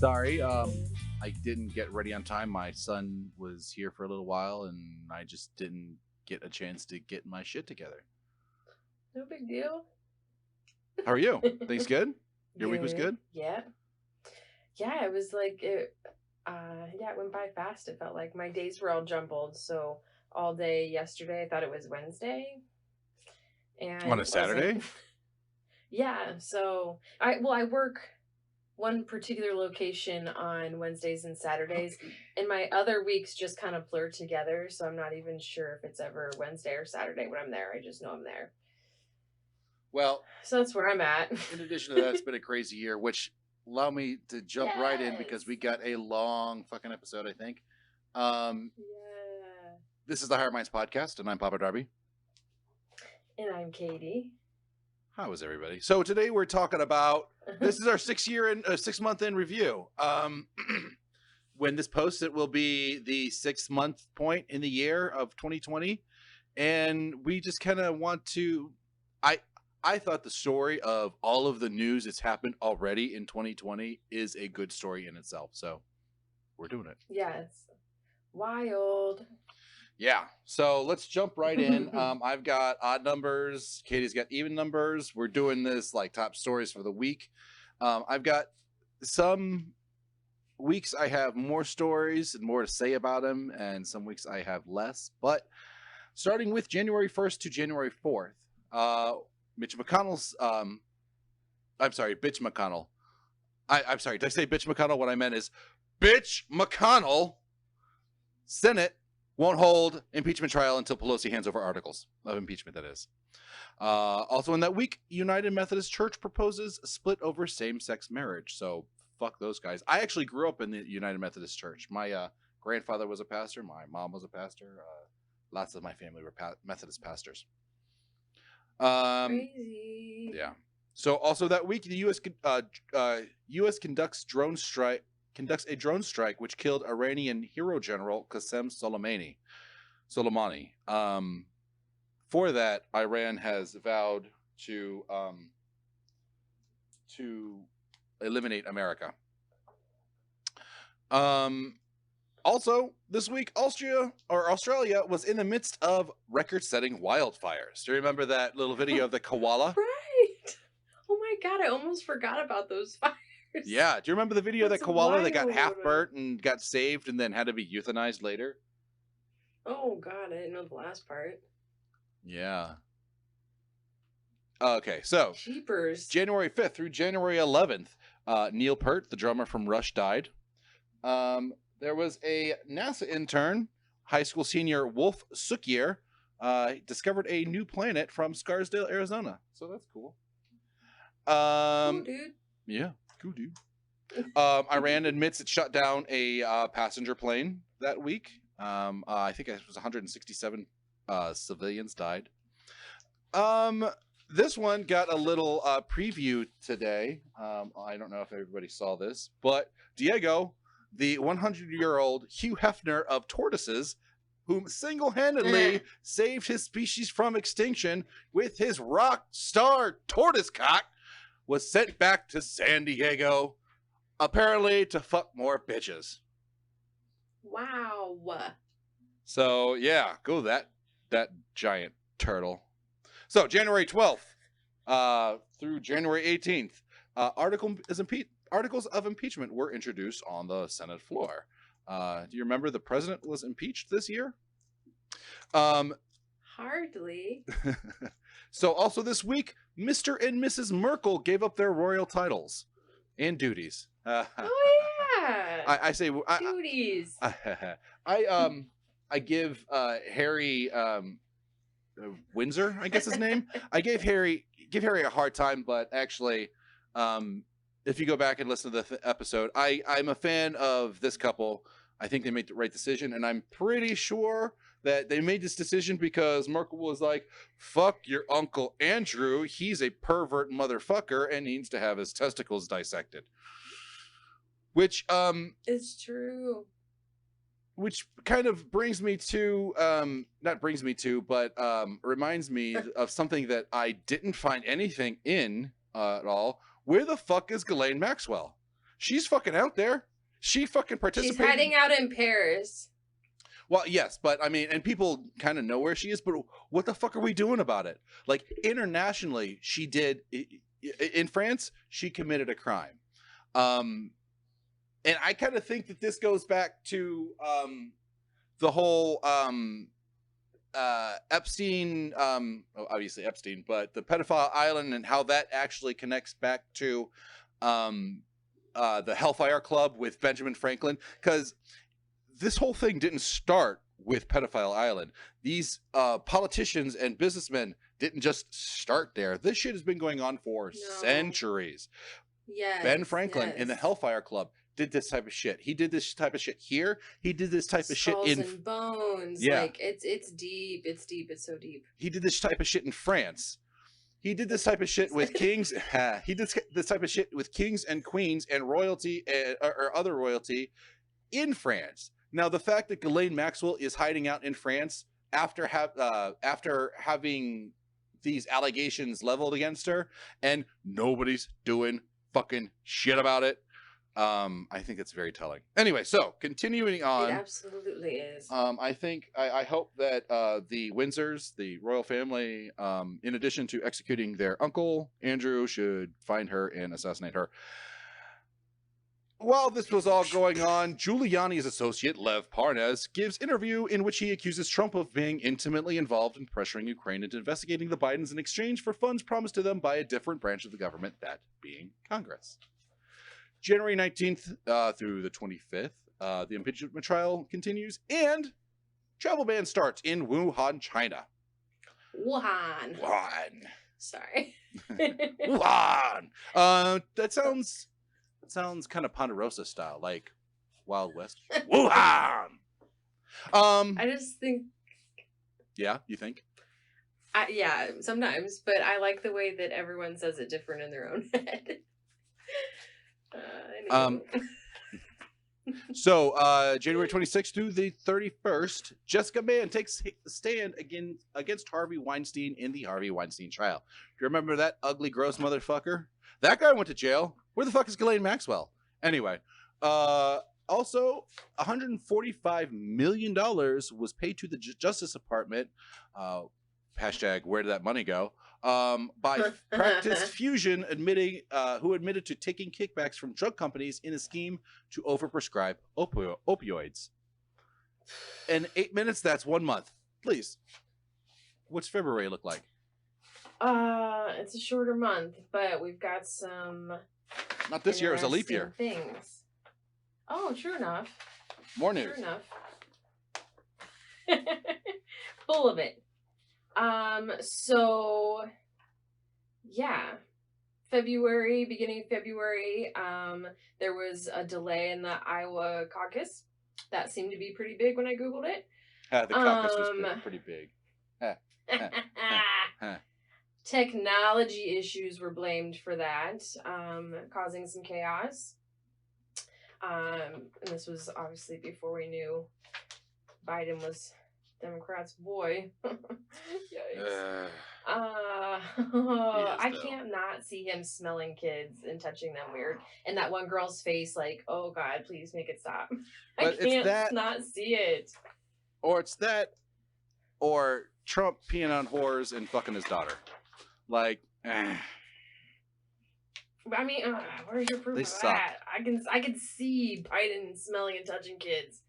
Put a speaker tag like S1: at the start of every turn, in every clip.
S1: Sorry, I didn't get ready on time. My son was here for a little while, and I just didn't get a chance to get my shit together.
S2: No big deal.
S1: How are you? Things good? Your week was good?
S2: Yeah. Yeah, it was like it yeah, it went by fast. It felt like my days were all jumbled. So all day yesterday I thought it was Wednesday and
S1: On a
S2: it wasn't.
S1: Saturday?
S2: Yeah, so I work one particular location on Wednesdays and Saturdays, and my other weeks just kind of blur together, so I'm not even sure if it's ever Wednesday or Saturday when I'm there. I just know I'm there.
S1: Well,
S2: So that's where I'm at.
S1: in addition to that, it's been a crazy year, which allow me to jump right in because we got a long fucking episode, I think.
S2: Yeah.
S1: This is the Higher Minds podcast, and I'm Papa Darby.
S2: And I'm Katie.
S1: How is everybody? So today we're talking about this is our 6 month in review. When this posts, it will be the 6 month point in the year of 2020, and we just kind of want to. I thought the story of all of the news that's happened already in 2020 is a good story in itself. So we're doing it.
S2: Yeah, it's wild.
S1: Yeah. So let's jump right in. I've got odd numbers. Katie's got even numbers. We're doing this like top stories for the week. I've got some weeks I have more stories and more to say about them, and some weeks I have less. But starting with January 1st to January 4th, Mitch McConnell's, I'm sorry, Bitch McConnell. I'm sorry, did I say Bitch McConnell? What I meant is Bitch McConnell, Senate won't hold impeachment trial until Pelosi hands over articles of impeachment, that is. Also in that week, United Methodist Church proposes a split over same-sex marriage. So fuck those guys. I actually grew up in the United Methodist Church. My grandfather was a pastor. My mom was a pastor. Lots of my family were Methodist pastors.
S2: Crazy.
S1: Yeah. So also that week, the U.S. conducts a drone strike which killed Iranian hero general Qasem Soleimani. For that, Iran has vowed to eliminate America. Also, this week, Australia was in the midst of record-setting wildfires. Do you remember that little video of the koala?
S2: Right. Oh my god, I almost forgot about those fires.
S1: Yeah. Do you remember the video of
S2: That's
S1: that koala that got
S2: wild.
S1: half burnt and got saved and then had to be euthanized later?
S2: Oh god, I didn't know the last part.
S1: Yeah. Okay, so
S2: Jeepers.
S1: January 5th through January 11th, Neil Peart, the drummer from Rush, died. There was a NASA intern, high school senior Wolf Sukier, discovered a new planet from Scarsdale, Arizona. So that's cool.
S2: Cool, dude.
S1: Yeah, cool, dude. Iran admits it shut down a passenger plane that week. I think it was 167 civilians died. This one got a little preview today. I don't know if everybody saw this, but Diego, the 100-year-old Hugh Hefner of tortoises, whom single-handedly saved his species from extinction with his rock star tortoise cock, was sent back to San Diego, apparently to fuck more bitches.
S2: Wow.
S1: So yeah, go that giant turtle. So January 12th through January 18th, articles of impeachment were introduced on the Senate floor. Do you remember the president was impeached this year?
S2: Hardly.
S1: So also this week, Mr. and Mrs. Merkel gave up their royal titles and duties.
S2: Oh yeah.
S1: I say
S2: duties.
S1: I give Harry Windsor, I guess his name. I give Harry a hard time, but actually, if you go back and listen to the episode, I'm a fan of this couple. I think they made the right decision, and I'm pretty sure that they made this decision because Merkel was like, fuck your Uncle Andrew, he's a pervert motherfucker and needs to have his testicles dissected. Which
S2: it's true.
S1: Which kind of brings me to reminds me of something that I didn't find anything in at all. Where the fuck is Ghislaine Maxwell? She's fucking out there. She fucking
S2: She's
S1: participated.
S2: hiding out in Paris.
S1: Well, yes, but I mean, and people kind of know where she is, but what the fuck are we doing about it? Like, internationally, she did, in France, she committed a crime. And I kind of think that this goes back to the whole Epstein, obviously Epstein, but the pedophile island and how that actually connects back to the Hellfire Club with Benjamin Franklin, because this whole thing didn't start with Pedophile Island. These politicians and businessmen didn't just start there. This shit has been going on for centuries.
S2: Yes.
S1: Ben Franklin in the Hellfire Club did this type of shit. He did this type of shit here. He did this type of shit in
S2: and Bones.
S1: Yeah.
S2: Like it's deep. It's deep. It's so deep.
S1: He did this type of shit in France. He did this type of shit with kings. He did this type of shit with kings and queens and royalty or other royalty in France. Now, the fact that Ghislaine Maxwell is hiding out in France after having these allegations leveled against her and nobody's doing fucking shit about it, I think it's very telling. Anyway, so continuing on.
S2: It absolutely is.
S1: I hope that the Windsors, the royal family, in addition to executing their uncle, Andrew, should find her and assassinate her. While this was all going on, Giuliani's associate, Lev Parnas, gives interview in which he accuses Trump of being intimately involved in pressuring Ukraine into investigating the Bidens in exchange for funds promised to them by a different branch of the government, that being Congress. January 19th through the 25th, the impeachment trial continues, and travel ban starts in Wuhan, China.
S2: Wuhan. Sorry.
S1: Wuhan. That sounds kind of Ponderosa style, like Wild West. Wuhan.
S2: I just think.
S1: Yeah, you think?
S2: Yeah, sometimes, but I like the way that everyone says it different in their own head.
S1: So, January 26th through the 31st, Jessica Mann takes a stand against Harvey Weinstein in the Harvey Weinstein trial. Do you remember that ugly, gross motherfucker? That guy went to jail. Where the fuck is Ghislaine Maxwell? Anyway, also, $145 million was paid to the Justice Department. Hashtag, where did that money go? By Practice Fusion, who admitted to taking kickbacks from drug companies in a scheme to overprescribe opioids. In 8 minutes, that's 1 month. Please, what's February look like?
S2: It's a shorter month, but we've got some.
S1: Not this year; it was a leap year.
S2: Things. Oh, true enough.
S1: More news.
S2: True enough. Full of it. So, yeah, beginning of February, there was a delay in the Iowa caucus. That seemed to be pretty big when I Googled it.
S1: The caucus was pretty big.
S2: Technology issues were blamed for that, causing some chaos. And this was obviously before we knew Biden was Democrats' boy. Yikes. I can't not see him smelling kids and touching them weird. And that one girl's face, like, oh God, please make it stop. I can't not see it.
S1: Or it's that, or Trump peeing on whores and fucking his daughter. Like,
S2: I mean, where's your proof
S1: they
S2: of
S1: suck.
S2: that? I can see Biden smelling and touching kids.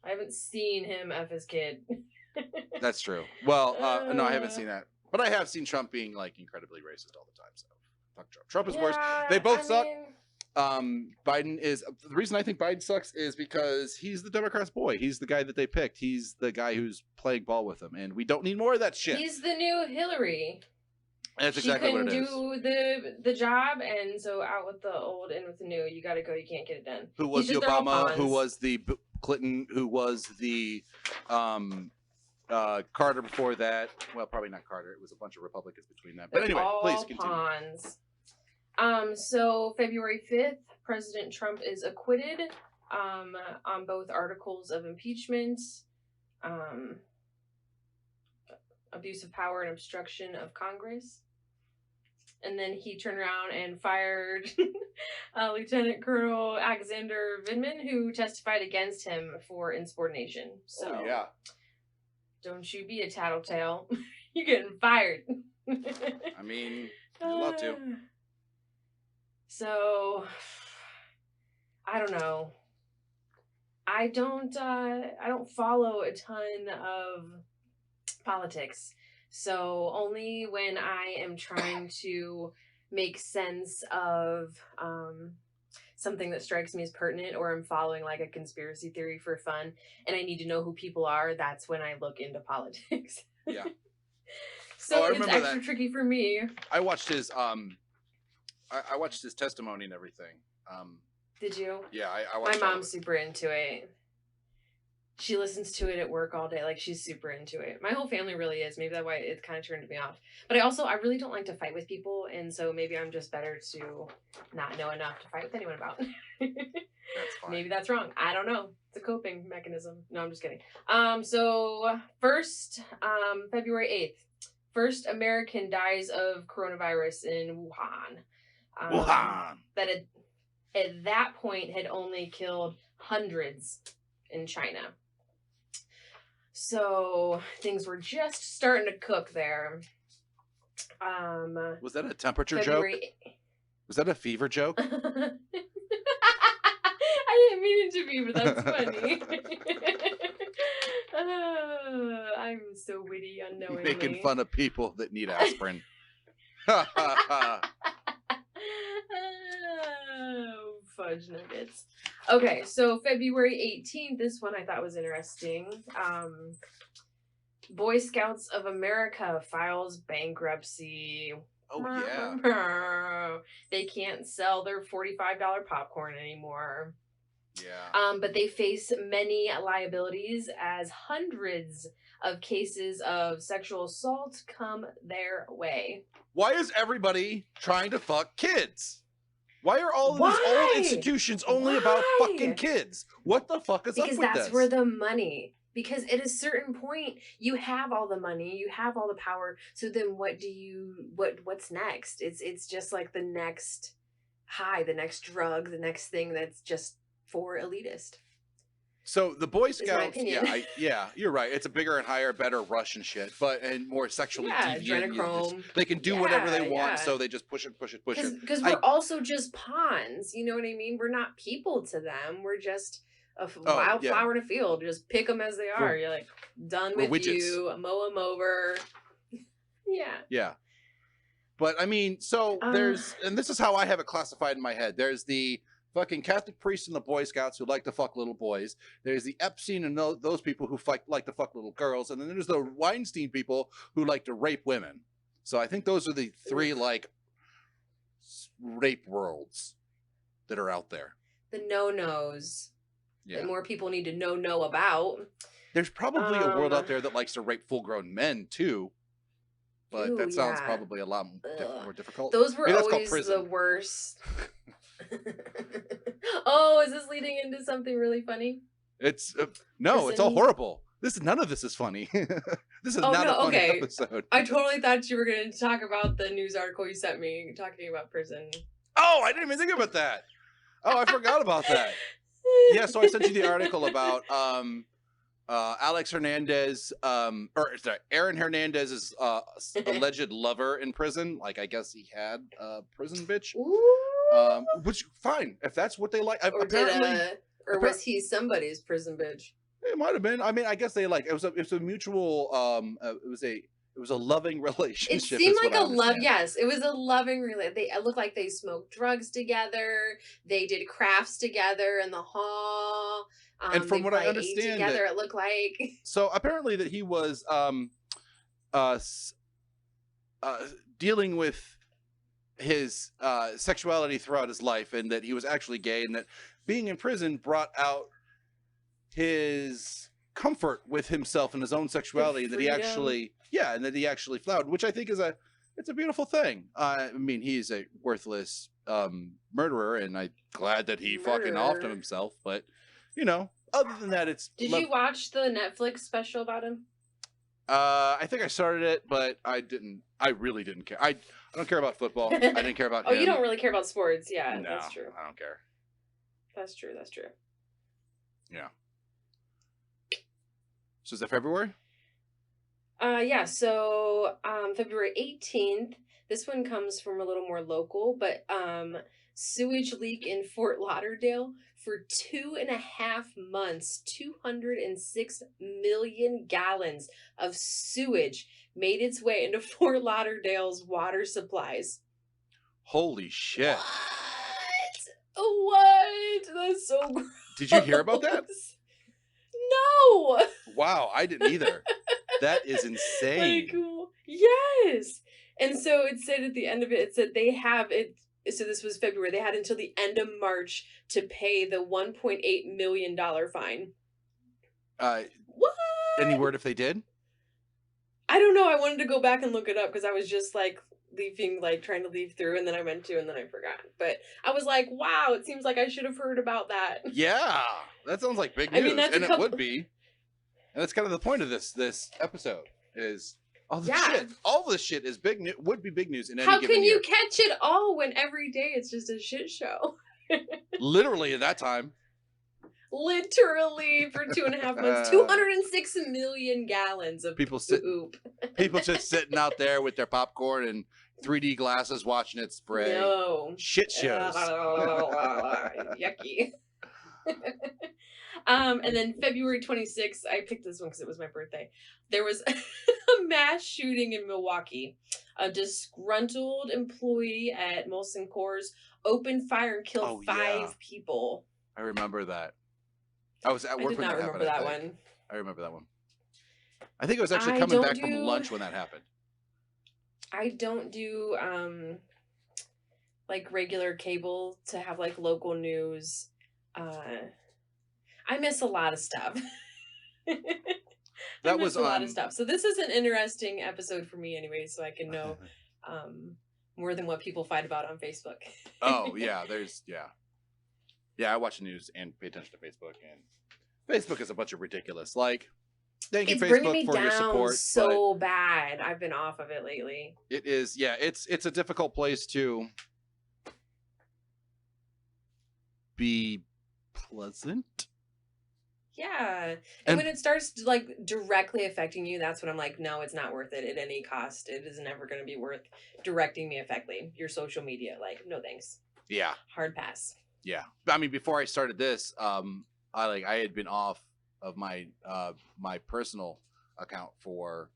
S2: I haven't seen him F his kid.
S1: That's true. Well, no, I haven't seen that. But I have seen Trump being, like, incredibly racist all the time, so fuck Trump. Trump is worse. They both suck. Biden is... The reason I think Biden sucks is because he's the Democrats' boy. He's the guy that they picked. He's the guy who's playing ball with them, and we don't need more of that shit.
S2: He's the new Hillary.
S1: That's exactly what it is.
S2: She couldn't do the job, and so out with the old, in with the new. You gotta go. You can't get it done.
S1: Who was the Obama? Who was the Clinton? Who was the Carter before that? Well, probably not Carter. It was a bunch of Republicans between that. But anyway, please continue.
S2: So February 5th, President Trump is acquitted on both articles of impeachment, abuse of power and obstruction of Congress. And then he turned around and fired Lieutenant Colonel Alexander Vindman, who testified against him for insubordination. So,
S1: Oh, yeah.
S2: don't you be a tattletale. You're getting fired.
S1: I mean, you're allowed to.
S2: So, I don't know. I don't follow a ton of politics. So only when I am trying to make sense of something that strikes me as pertinent, or I'm following like a conspiracy theory for fun and I need to know who people are, that's when I look into politics.
S1: Yeah.
S2: So it's extra tricky for me.
S1: I watched his I watched his testimony and everything.
S2: Did you?
S1: Yeah, I watched.
S2: My mom's super into it. She listens to it at work all day. Like, she's super into it. My whole family really is. Maybe that's why it kind of turned me off. But I really don't like to fight with people, and so maybe I'm just better to not know enough to fight with anyone about.
S1: That's fine.
S2: Maybe that's wrong. I don't know. It's a coping mechanism. No, I'm just kidding. So first, February 8th, first American dies of coronavirus in Wuhan.
S1: Wuhan.
S2: That at that point had only killed hundreds in China. So things were just starting to cook there.
S1: Was that a temperature joke? Was that a fever joke?
S2: I didn't mean it to be, but that's funny. I'm so witty unknowingly.
S1: Making fun of people that need aspirin.
S2: Fudge nuggets. Okay, so February 18th, this one I thought was interesting. Boy Scouts of America files bankruptcy.
S1: Oh, yeah.
S2: They can't sell their $45 popcorn anymore.
S1: Yeah.
S2: But they face many liabilities as hundreds of cases of sexual assault come their way.
S1: Why is everybody trying to fuck kids? Why are all of these old institutions only about fucking kids? What the fuck is up with this?
S2: Because that's where the money. Because at a certain point, you have all the money, you have all the power. So then, what's next? It's just like the next high, the next drug, the next thing that's just for elitist.
S1: So the Boy Scouts, yeah, you're right. It's a bigger and higher, better rush and shit, and more sexually deviant. They can do whatever they want, so they just push it.
S2: Because we're also just pawns. You know what I mean? We're not people to them. We're just a wild flower in a field. Just pick them as they are. You're like, done with you. Mow them over. Yeah.
S1: Yeah. But I mean, so there's, and this is how I have it classified in my head. There's the fucking Catholic priests and the Boy Scouts who like to fuck little boys. There's the Epstein and those people who like to fuck little girls. And then there's the Weinstein people who like to rape women. So I think those are the three, like, rape worlds that are out there.
S2: The no-nos. Yeah. That more people need to know about.
S1: There's probably a world out there that likes to rape full-grown men, too. But that sounds probably a lot more difficult.
S2: Those were always the worst. Oh, is this leading into something really funny?
S1: It's no, it's all horrible. None of this is funny. This is not a funny episode.
S2: I totally thought you were going to talk about the news article you sent me talking about prison.
S1: Oh, I didn't even think about that. Oh, I forgot about that. Yeah, so I sent you the article about Aaron Hernandez's alleged lover in prison. Like, I guess he had a prison bitch. Which, fine, if that's what they like.
S2: Or was he somebody's prison bitch?
S1: It might have been. I mean, I guess they like it was a mutual. It was a loving relationship.
S2: It seemed like a love. Yes, it was a loving relationship. It looked like they smoked drugs together. They did crafts together in the hall.
S1: And from what I understand,
S2: together it looked like.
S1: So apparently that he was dealing with his sexuality throughout his life, and that he was actually gay, and that being in prison brought out his comfort with himself and his own sexuality, and that he actually flowered, which I think is it's a beautiful thing. I mean, he's a worthless murderer, and I'm glad that he fucking offed himself, but you know, other than that, it's...
S2: Did you watch the Netflix special about him?
S1: I think I started it, but I didn't. I really didn't care. I don't care about football. I didn't care about
S2: Oh,
S1: him.
S2: you don't really care about sports. Yeah,
S1: No,
S2: that's true.
S1: I don't care.
S2: That's true. That's true.
S1: Yeah. So is that February?
S2: Yeah, so February 18th, this one comes from a little more local, but sewage leak in Fort Lauderdale for 2.5 months, 206 million gallons of sewage made its way into Fort Lauderdale's water supplies.
S1: Holy shit.
S2: What? That's so gross.
S1: Did you hear about that?
S2: No.
S1: Wow, I didn't either. That is insane.
S2: Like, yes. And so it said at the end of it, it said they have it. So this was February. They had until the end of March to pay the $1.8 million fine. What?
S1: Any word if they did?
S2: I don't know. I wanted to go back and look it up because I was just like leaving, like trying to leave through, and then I meant to, and then I forgot. But I was like, wow, it seems like I should have heard about that.
S1: Yeah, that sounds like big news.
S2: I mean, that's
S1: and it would be. And that's kind of the point of this episode is all the shit. All this shit is big news. Would be big news in any given year.
S2: How can you catch it all when every day it's just a shit show?
S1: Literally at that time.
S2: Literally for 2.5 months, 206 million gallons of
S1: people people just sitting out there with their popcorn and 3D glasses watching it spray.
S2: No.
S1: Shit shows.
S2: Yucky. And then February 26th, I picked this one because it was my birthday. There was a mass shooting in Milwaukee. A disgruntled employee at Molson Coors opened fire and killed 5 people.
S1: I remember that. I was at work when that happened. I remember that one. I think it was actually coming back from lunch when that happened.
S2: I don't do like regular cable to have like local news. I miss a lot of stuff. I miss a lot of stuff. So this is an interesting episode for me anyway, so I can know more than what people fight about on Facebook.
S1: Oh, yeah. Yeah, I watch the news and pay attention to Facebook, and Facebook is a bunch of ridiculous. Like, thank you, Facebook, for your support.
S2: So bad. I've been off of it lately.
S1: It is, yeah. It's a difficult place to be pleasant.
S2: Yeah, and when it starts like directly affecting you, that's when I'm like, no, it's not worth it at any cost. It is never going to be worth directing me effectively. Your social media, like, no thanks.
S1: Yeah,
S2: hard pass.
S1: Yeah, I mean, before I started this, I had been off of my personal account for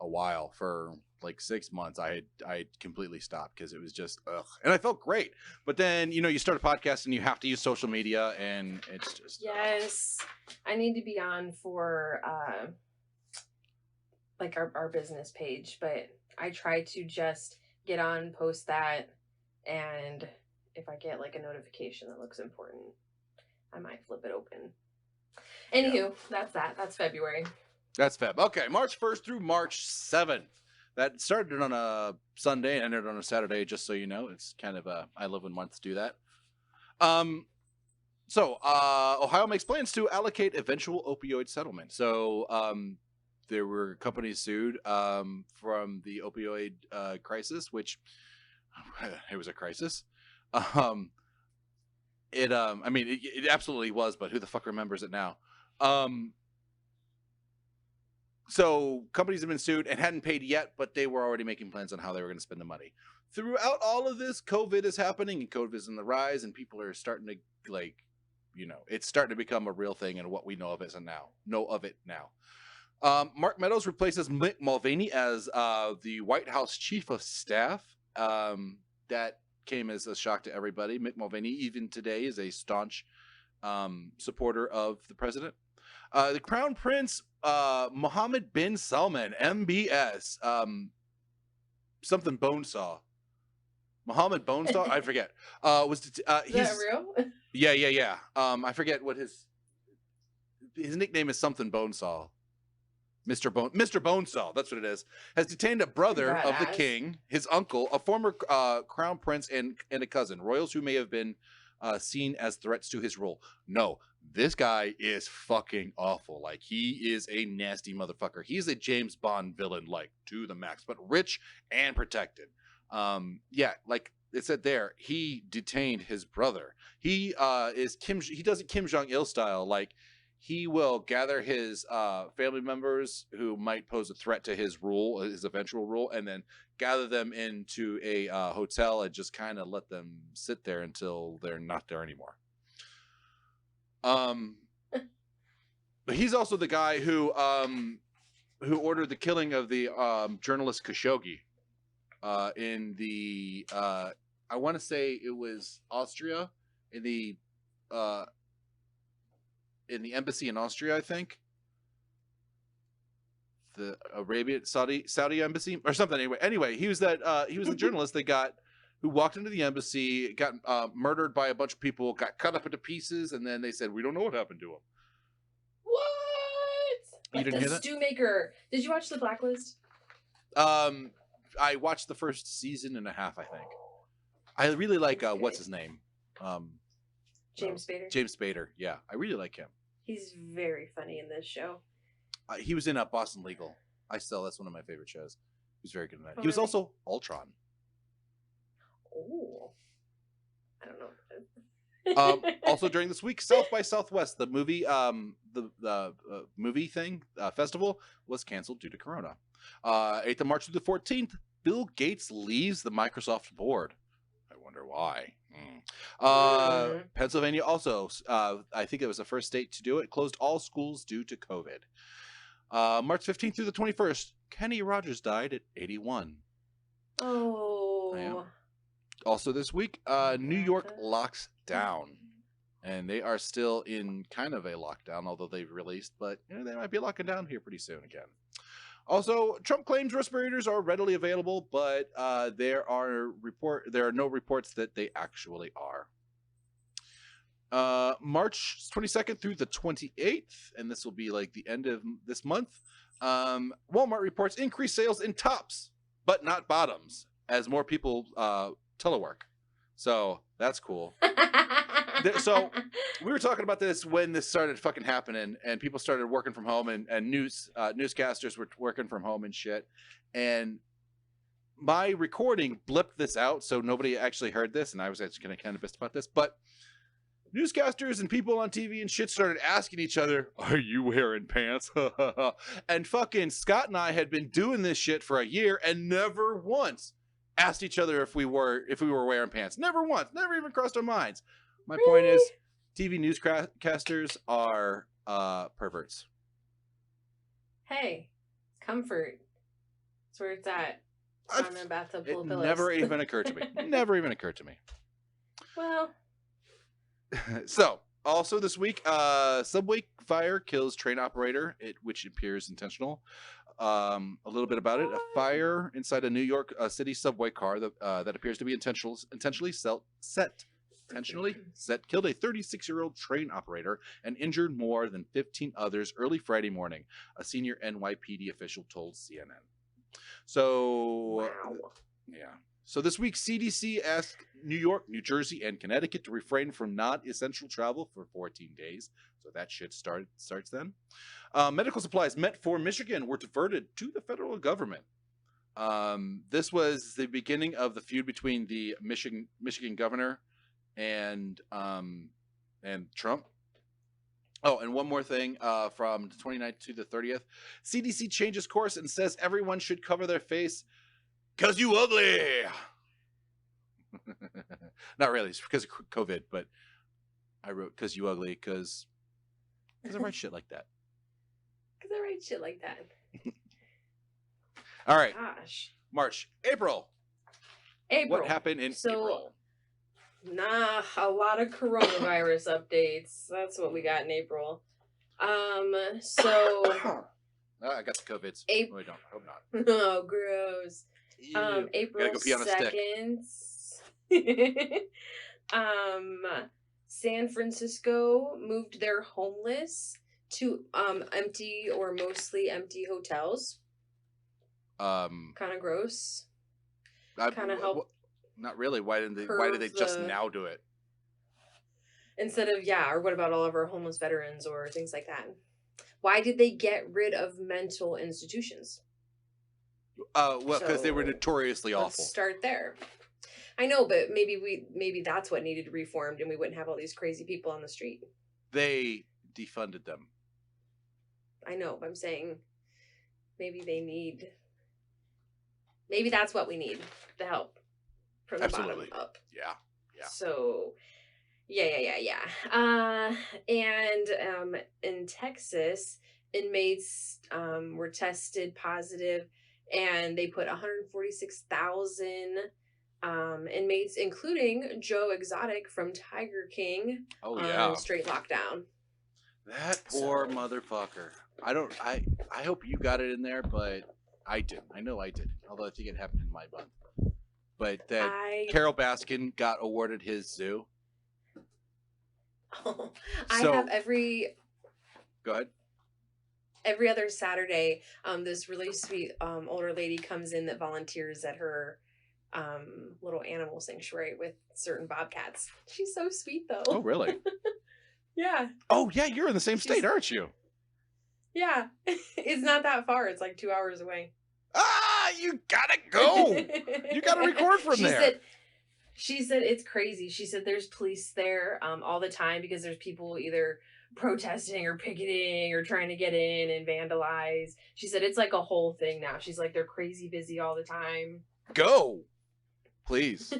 S1: a while, for like 6 months. I completely stopped because it was just and I felt great. But then you start a podcast and you have to use social media, and it's just
S2: yes. I need to be on for like our business page, but I try to just get on, post that, and if I get like a notification that looks important, I might flip it open. Anywho, that's that. That's February.
S1: That's Feb. Okay, March 1st through March 7th. That started on a Sunday and ended on a Saturday, just so you know. It's kind of I love when months do that. So Ohio makes plans to allocate eventual opioid settlement. So there were companies sued from the opioid crisis, which it was a crisis. I mean, it absolutely was, but who the fuck remembers it now? So companies have been sued and hadn't paid yet, but they were already making plans on how they were going to spend the money. Throughout all of this, COVID is happening, and COVID is on the rise, and people are starting to it's starting to become a real thing, and what we know of it now. Mark Meadows replaces Mick Mulvaney as the White House Chief of Staff. That came as a shock to everybody. Mick Mulvaney, even today, is a staunch supporter of the president. The Crown Prince, Mohammed bin Salman, MBS, something Bonesaw. Mohammed Bonesaw, I forget. Is that
S2: real?
S1: Yeah. I forget what his nickname is. Something Bonesaw. Mr. Bonesaw, that's what it is, has detained a brother of the king, his uncle, a former crown prince, and a cousin, royals who may have been seen as threats to his rule. No, this guy is fucking awful. Like, he is a nasty motherfucker. He's a James Bond villain, like, to the max, but rich and protected. Yeah, like it said there, he detained his brother. He he does it Kim Jong-il style. Like, he will gather his family members who might pose a threat to his rule, his eventual rule, and then gather them into a hotel and just kind of let them sit there until they're not there anymore. But he's also the guy who ordered the killing of the journalist Khashoggi in the I want to say it was Austria, in the embassy in Austria, I think. The Saudi embassy or something. Anyway, he was the journalist who walked into the embassy, got murdered by a bunch of people, got cut up into pieces, and then they said, we don't know what happened to him.
S2: What?
S1: You didn't hear that?
S2: Stew Maker. Did you watch The Blacklist?
S1: I watched the first season and a half, I think. I really like what's his name?
S2: James Spader.
S1: James Spader. Yeah, I really like him.
S2: He's very funny in this show.
S1: He was in Boston Legal. That's one of my favorite shows. He was very good in that.
S2: Oh,
S1: he was
S2: really?
S1: also Ultron.
S2: Oh, I don't know.
S1: Also during this week, South by Southwest, the movie, the movie thing festival was canceled due to Corona. 8th of March through the 14th, Bill Gates leaves the Microsoft board. I wonder why. Pennsylvania also, I think it was the first state to do it, closed all schools due to COVID. March 15th through the 21st, Kenny Rogers died at 81.
S2: Oh.
S1: Yeah. Also this week, New York locks down. And they are still in kind of a lockdown, although they've released, but they might be locking down here pretty soon again. Also, Trump claims respirators are readily available, but there are no reports that they actually are. March 22nd through the 28th, and this will be like the end of this month. Walmart reports increased sales in tops, but not bottoms, as more people telework. So that's cool. So we were talking about this when this started fucking happening, and people started working from home, and newscasters were working from home and shit. And my recording blipped this out, so nobody actually heard this, and I was actually kind of pissed about this. But newscasters and people on TV and shit started asking each other, "Are you wearing pants?" And fucking Scott and I had been doing this shit for a year and never once asked each other if we were wearing pants. Never once. Never even crossed our minds. My point is, TV newscasters are perverts.
S2: Hey, comfort. That's where it's at. It's not in a bathtub full of pillows.
S1: Never even occurred to me. Never even occurred to me.
S2: Well.
S1: So, also this week, subway fire kills train operator, which appears intentional. A little bit about it. A fire inside a New York City subway car that appears to be intentionally set killed a 36-year-old train operator and injured more than 15 others early Friday morning, a senior NYPD official told CNN. So,
S2: wow.
S1: Yeah. So this week, CDC asked New York, New Jersey, and Connecticut to refrain from non-essential travel for 14 days. So that shit starts then. Medical supplies meant for Michigan were diverted to the federal government. This was the beginning of the feud between the Michigan governor and Trump. Oh, and one more thing, from the 29th to the 30th. CDC changes course and says everyone should cover their face because you ugly. Not really, it's because of COVID, but I wrote because you ugly because I write shit like that.
S2: Because I write shit like that.
S1: All right.
S2: Gosh.
S1: March. April. What happened in April?
S2: A lot of coronavirus updates. That's what we got in April. So
S1: I got the COVIDs.
S2: April.
S1: No, I don't. I hope not.
S2: Oh, gross. April 2nd. San Francisco moved their homeless to empty or mostly empty hotels. Kind of gross. Kind of help.
S1: Not really. Why did they just now do it?
S2: Instead of, yeah, or what about all of our homeless veterans or things like that? Why did they get rid of mental institutions?
S1: Well, because they were
S2: So
S1: notoriously
S2: let's
S1: awful.
S2: start there. I know, but maybe that's what needed reformed, and we wouldn't have all these crazy people on the street.
S1: They defunded them.
S2: I know, but I'm saying maybe that's what we need, the help from the
S1: Absolutely.
S2: bottom up.
S1: Yeah.
S2: So yeah. And in Texas, inmates were tested positive, and they put 146,000 inmates, including Joe Exotic from Tiger King, on straight lockdown.
S1: That poor motherfucker. I hope you got it in there, but I didn't. I know I didn't. Although I think it happened in my month. But that Carol Baskin got awarded his zoo.
S2: I have
S1: Go ahead.
S2: Every other Saturday, this really sweet older lady comes in that volunteers at her little animal sanctuary with certain bobcats. She's so sweet, though.
S1: Oh, really?
S2: Yeah.
S1: Oh, yeah. You're in the same state, aren't you?
S2: Yeah. It's not that far. It's like 2 hours away.
S1: Ah, you gotta go. You gotta record from there.
S2: She said it's crazy. She said there's police there all the time because there's people either protesting or picketing or trying to get in and vandalize. She said it's like a whole thing now. She's like, they're crazy busy all the time.
S1: Go. Please.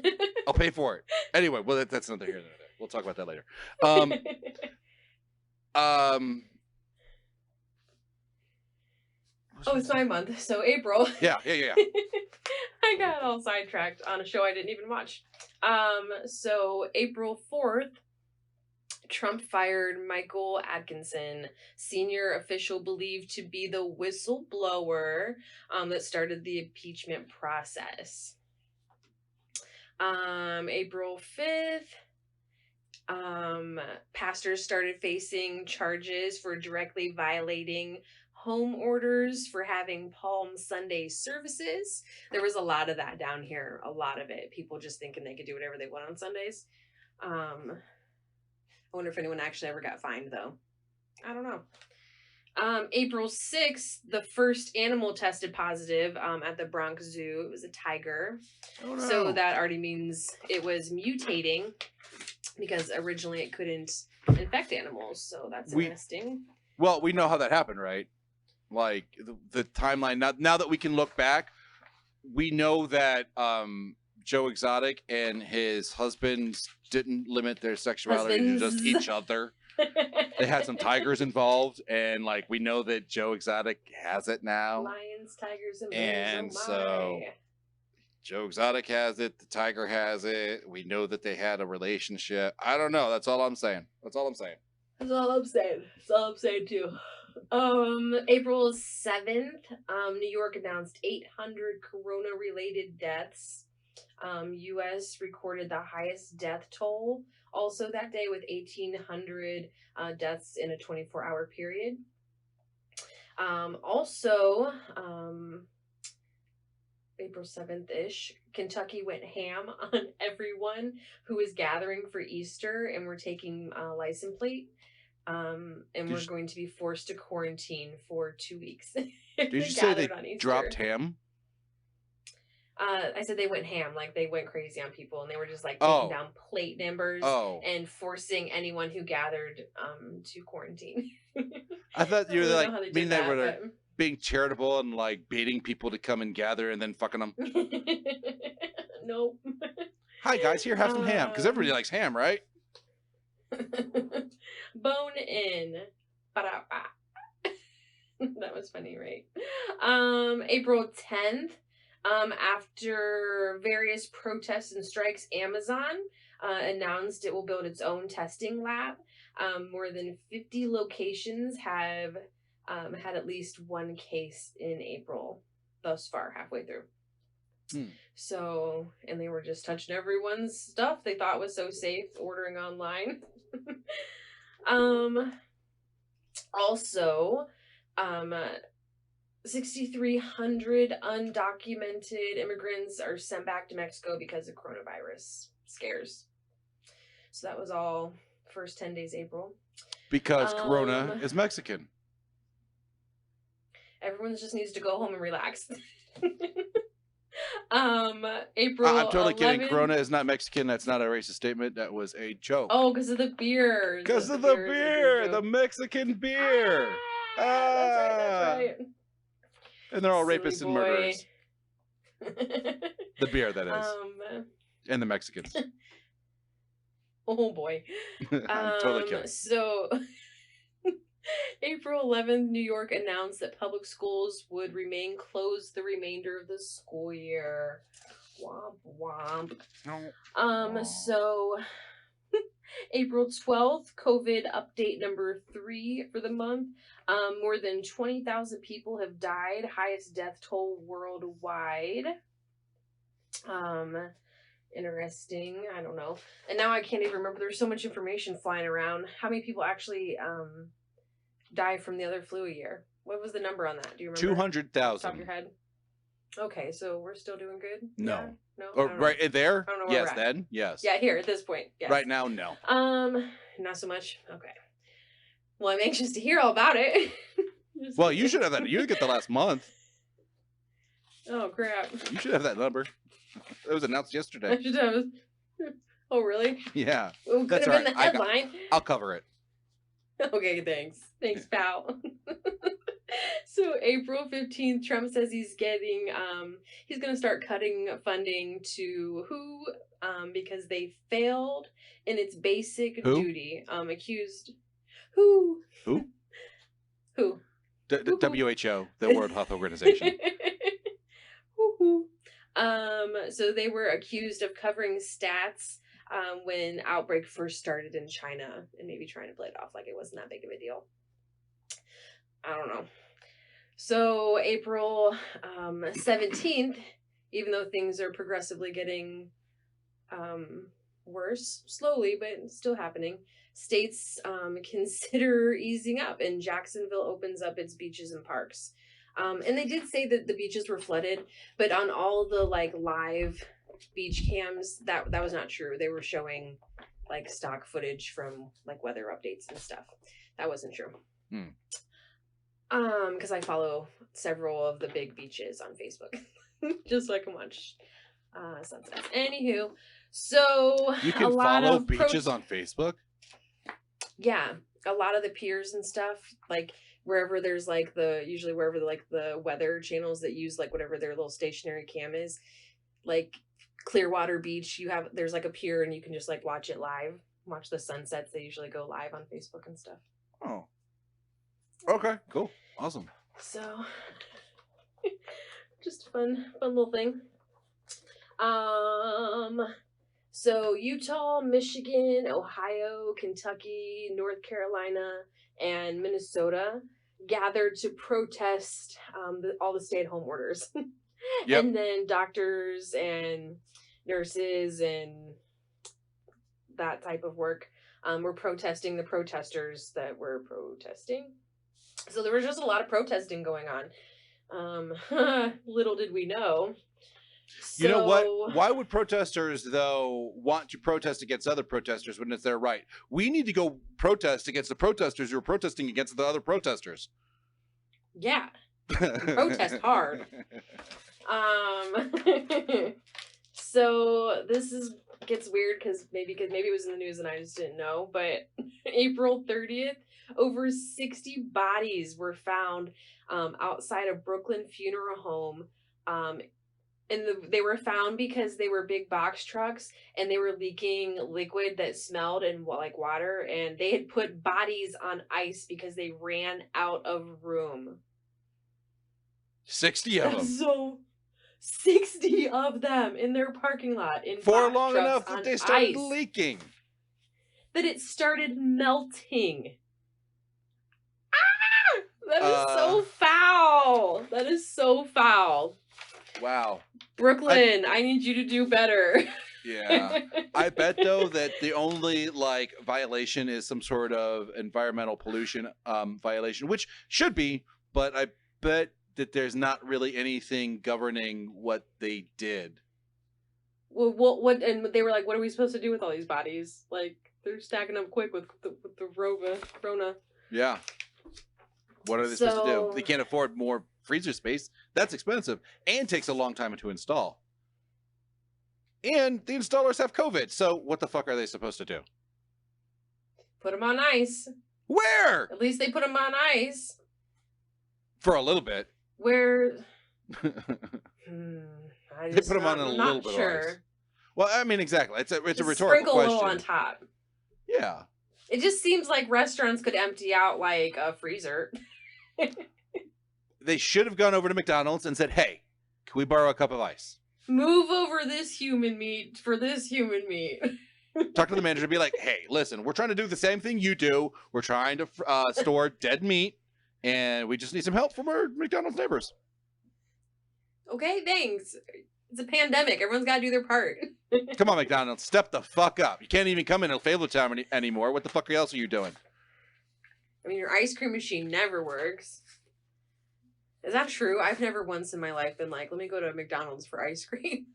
S1: I'll pay for it. Anyway, well, that's another here and there. We'll talk about that later.
S2: Oh, it's my month, so April.
S1: Yeah.
S2: I got all sidetracked on a show I didn't even watch. So April 4th, Trump fired Michael Atkinson, senior official believed to be the whistleblower that started the impeachment process. April 5th, pastors started facing charges for directly violating home orders for having Palm Sunday services. There was a lot of that down here, a lot of it. People just thinking they could do whatever they want on Sundays. I wonder if anyone actually ever got fined, though. I don't know. April 6th, the first animal tested positive at the Bronx Zoo. It was a tiger.
S1: Oh, no.
S2: So that already means it was mutating because originally it couldn't infect animals. So that's interesting.
S1: Well, we know how that happened, right? Like the timeline. Now that we can look back, we know that Joe Exotic and his husband didn't limit their sexuality to just each other. They had some tigers involved, and like we know that Joe Exotic has it now.
S2: Lions, tigers, and
S1: bears. And so Joe Exotic has it. The tiger has it. We know that they had a relationship. I don't know. That's all I'm saying. That's all I'm saying too.
S2: April 7th, New York announced 800 corona-related deaths. U.S. recorded the highest death toll also that day with 1,800 deaths in a 24-hour period. April 7th-ish, Kentucky went ham on everyone who was gathering for Easter and were taking license plate. And we're going to be forced to quarantine for 2 weeks.
S1: Did you say they dropped ham?
S2: I said they went ham, like they went crazy on people, and they were just like taking down plate numbers and forcing anyone who gathered to quarantine.
S1: I thought you were like mean they were being charitable and like baiting people to come and gather and then fucking them.
S2: Nope.
S1: Hi guys, here, have some ham, because everybody likes ham, right?
S2: Bone in. That was funny, right? April 10th. After various protests and strikes, Amazon announced it will build its own testing lab. More than 50 locations have had at least one case in April thus far, halfway through. So, and they were just touching everyone's stuff they thought was so safe, ordering online. Also, 6,300 undocumented immigrants are sent back to Mexico because of coronavirus scares. So that was all first 10 days April.
S1: Because Corona is Mexican.
S2: Everyone just needs to go home and relax. April
S1: I'm totally
S2: 11th.
S1: kidding. Corona is not Mexican. That's not a racist statement. That was a joke.
S2: Oh, because of the beer.
S1: Because of the beer. The Mexican beer.
S2: That's right.
S1: And they're all
S2: Silly
S1: rapists and
S2: boy.
S1: murderers. The beer, that is. And the Mexicans.
S2: Oh, boy.
S1: I'm totally kidding.
S2: So... April 11th, New York announced that public schools would remain closed the remainder of the school year. Womp womp. So April 12th, COVID update number 3 for the month. More than 20,000 people have died, highest death toll worldwide. Interesting. I don't know. And now I can't even remember. There's so much information flying around. How many people actually die from the other flu a year? What was the number on that? Do you remember?
S1: 200,000.
S2: Top of your head. Okay, so we're still doing good.
S1: No.
S2: Yeah? No.
S1: Or right there?
S2: I don't know where
S1: Yes.
S2: we're at.
S1: Then yes.
S2: Yeah, here at this point. Yes.
S1: Right now, no.
S2: Not so much. Okay. Well, I'm anxious to hear all about it.
S1: Well, you should have that. You didn't get the last month.
S2: Oh crap!
S1: You should have that number. It was announced yesterday.
S2: I should have. Oh really?
S1: Yeah.
S2: Well, could
S1: That's
S2: have been
S1: all right.
S2: the headline.
S1: I'll cover it.
S2: Okay, thanks. Thanks, pal. So April 15th, Trump says he's gonna start cutting funding to WHO because they failed in its basic duty. Accused WHO.
S1: Who?
S2: Who?
S1: WHO, the World Health Organization.
S2: So they were accused of covering stats when outbreak first started in China and maybe trying to play it off like it wasn't that big of a deal. I don't know. So April 17th, even though things are progressively getting worse, slowly, but still happening, states consider easing up, and Jacksonville opens up its beaches and parks. And they did say that the beaches were flooded, but on all the like live beach cams, that was not true. They were showing like stock footage from like weather updates and stuff. That wasn't true. Because I follow several of the big beaches on Facebook, just so I can watch sunsets. Anywho, so
S1: you can follow beaches on Facebook.
S2: Yeah, a lot of the piers and stuff, like wherever there's like usually wherever the weather channels that use like whatever their little stationary cam is, like Clearwater Beach, there's like a pier and you can just like watch it live, watch the sunsets. They usually go live on Facebook and stuff.
S1: Oh. Okay, cool. Awesome.
S2: So just a fun little thing. So Utah, Michigan, Ohio, Kentucky, North Carolina, and Minnesota gathered to protest all the stay-at-home orders. Yep. And then doctors and nurses and that type of work were protesting the protesters that were protesting. So there was just a lot of protesting going on. Little did we know. So,
S1: you know what? Why would protesters, though, want to protest against other protesters when it's their right? We need to go protest against the protesters who are protesting against the other protesters.
S2: Yeah. Protest hard. So this gets weird because maybe it was in the news and I just didn't know, but April 30th, over 60 bodies were found outside a Brooklyn funeral home. And they were found because they were big box trucks and they were leaking liquid that smelled and like water, and they had put bodies on ice because they ran out of room.
S1: 60 of them.
S2: So 60 of them in their parking lot in
S1: for
S2: box
S1: long
S2: trucks
S1: enough that they started leaking. That
S2: it started melting. Ah! That is so foul. That is so foul.
S1: Wow.
S2: Brooklyn, I need you to do better.
S1: Yeah. I bet, though, that the only, like, violation is some sort of environmental pollution violation, which should be, but I bet that there's not really anything governing what they did.
S2: Well, what, and they were like, what are we supposed to do with all these bodies? Like, They're stacking up quick with the Rona.
S1: Yeah. What are they supposed to do? They can't afford more freezer space. That's expensive and takes a long time to install. And the installers have COVID. So what the fuck are they supposed to do?
S2: Put them on ice.
S1: Where?
S2: At least they put them on ice.
S1: For a little bit.
S2: Where?
S1: They put them on a little bit of ice. Well, I mean, exactly. It's a rhetorical
S2: sprinkle
S1: question.
S2: A little on top.
S1: Yeah.
S2: It just seems like restaurants could empty out like a freezer.
S1: They should have gone over to McDonald's and said, "Hey, can we borrow a cup of ice?
S2: Move over this human meat for this human meat."
S1: Talk to the manager and be like, "Hey, listen, we're trying to do the same thing you do. We're trying to store dead meat, and we just need some help from our McDonald's neighbors."
S2: Okay, thanks. It's a pandemic. Everyone's got to do their part.
S1: Come on, McDonald's, step the fuck up. You can't even come in Fayetteville Town anymore. What the fuck else are you doing?
S2: I mean, your ice cream machine never works. Is that true? I've never once in my life been like, let me go to McDonald's for ice cream.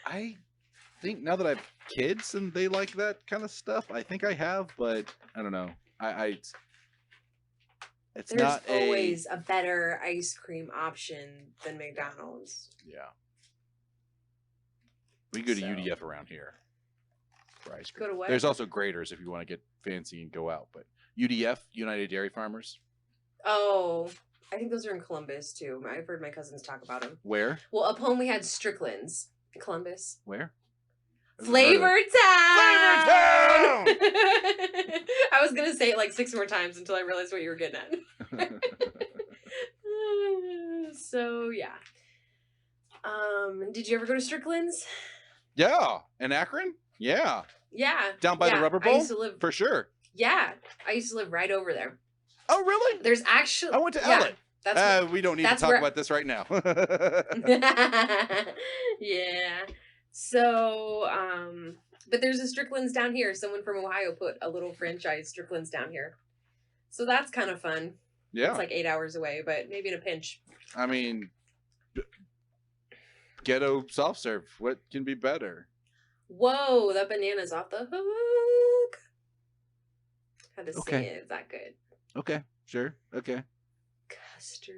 S1: I think now that I have kids and they like that kind of stuff, I think I have, but I don't know. It's
S2: There's
S1: not
S2: always a better ice cream option than McDonald's.
S1: Yeah. We go to UDF around here for ice cream.
S2: Go to what?
S1: There's also Graders if you want to get fancy and go out, but UDF, United Dairy Farmers.
S2: Oh, I think those are in Columbus too. I've heard my cousins talk about them.
S1: Where?
S2: Well, up home we had Strickland's. Columbus.
S1: Where?
S2: Flavor Town!
S1: Flavor Town!
S2: I was going to say it like 6 more times until I realized what you were getting at. So, yeah. Did you ever go to Strickland's?
S1: Yeah. In Akron? Yeah.
S2: Yeah.
S1: Down by the Rubber Bowl?
S2: I used to live...
S1: For sure.
S2: Yeah. I used to live right over there.
S1: Oh, really?
S2: There's actually...
S1: I went to Ellett.
S2: That's
S1: we don't need to talk about this right now.
S2: Yeah. So, but there's a Strickland's down here. Someone from Ohio put a little franchise Strickland's down here. So that's kind of fun.
S1: Yeah.
S2: It's like 8 hours away, but maybe in a pinch.
S1: I mean, ghetto soft serve. What can be better?
S2: Whoa, that banana's off the hook. Had to sing it. It's that good.
S1: Okay, sure. Okay.
S2: Custard.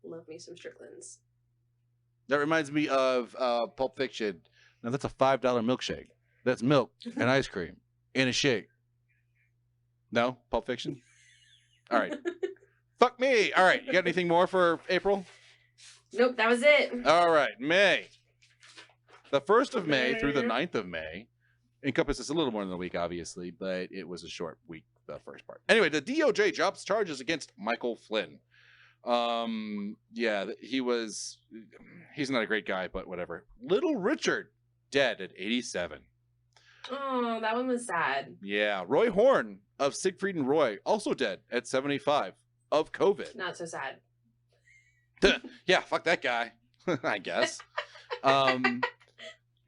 S2: Love me some Strickland's.
S1: That reminds me of Pulp Fiction. Now that's a $5 milkshake. That's milk and ice cream in a shake. No? Pulp Fiction? All right. Fuck me. All right. You got anything more for April?
S2: Nope, that was it.
S1: All right. May. The 1st of May through the 9th of May encompasses a little more than a week, obviously, but it was a short week, the first part. Anyway, the DOJ drops charges against Michael Flynn. Yeah, he's not a great guy, but whatever. Little Richard, dead at 87.
S2: Oh, that one was sad.
S1: Yeah, Roy Horn of Siegfried and Roy, also dead at 75 of COVID.
S2: Not so sad.
S1: Yeah, fuck that guy, I guess.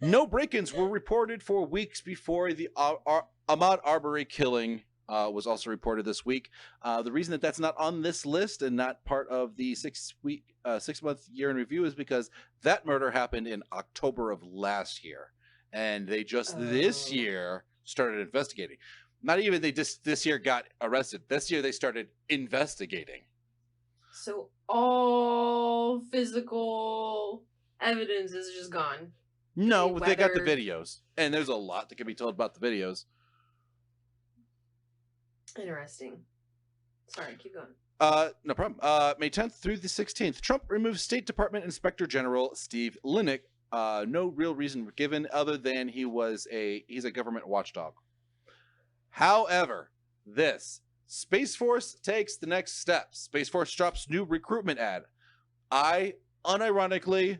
S1: No break-ins were reported for weeks before the Ahmaud Arbery killing was also reported this week. The reason that that's not on this list and not part of the 6-month year in review is because that murder happened in October of last year, and they just this year started investigating. Not even they just this year got arrested. This year they started investigating.
S2: So all physical evidence is just gone.
S1: No, they got the videos, and there's a lot that can be told about the videos.
S2: Interesting. Sorry, keep going.
S1: No problem. May 10th through the 16th, Trump removes State Department Inspector General Steve Linick. No real reason given other than he's a government watchdog. However, Space Force takes the next step. Space Force drops new recruitment ad. I unironically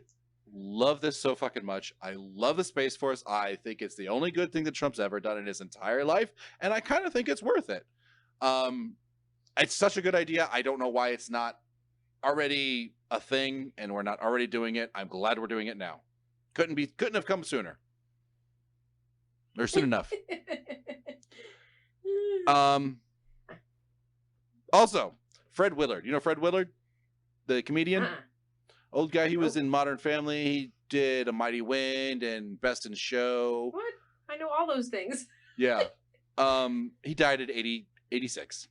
S1: love this so fucking much. I love the Space Force. I think it's the only good thing that Trump's ever done in his entire life, and I kind of think it's worth it. It's such a good idea. I don't know why it's not already a thing and we're not already doing it. I'm glad we're doing it now. Couldn't have come sooner. Or soon enough. Also, Fred Willard. You know Fred Willard? The comedian? Old guy, he was in Modern Family. He did A Mighty Wind and Best in Show.
S2: What? I know all those things.
S1: Yeah. He died at 86.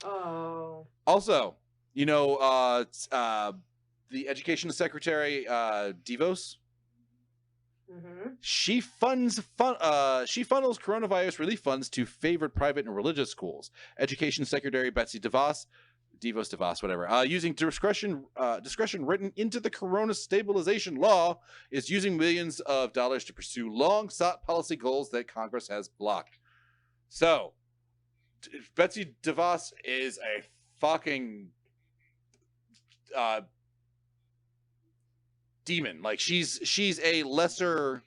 S2: Oh.
S1: Also, you know, the Education Secretary, DeVos.
S2: Mm-hmm.
S1: She funnels coronavirus relief funds to favored private and religious schools. Education Secretary Betsy DeVos, whatever, using discretion written into the Corona Stabilization Law, is using millions of dollars to pursue long-sought policy goals that Congress has blocked. So, Betsy DeVos is a fucking demon. Like she's a lesser.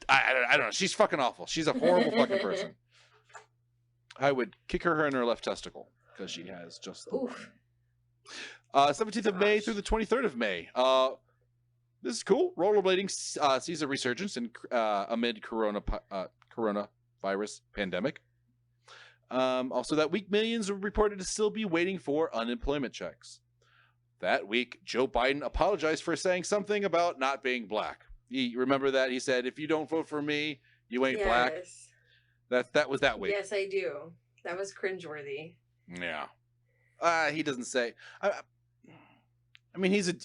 S1: I don't know. She's fucking awful. She's a horrible fucking person. I would kick her in her left testicle because she has just the one. 17th of May through the 23rd of May. This is cool. Rollerblading sees a resurgence in amid coronavirus pandemic. Also that week, millions were reported to still be waiting for unemployment checks. That week, Joe Biden apologized for saying something about not being black. You remember that? He said, if you don't vote for me, you ain't black. That was that week.
S2: Yes, I do. That was cringeworthy.
S1: Yeah. He doesn't say. I mean, he's a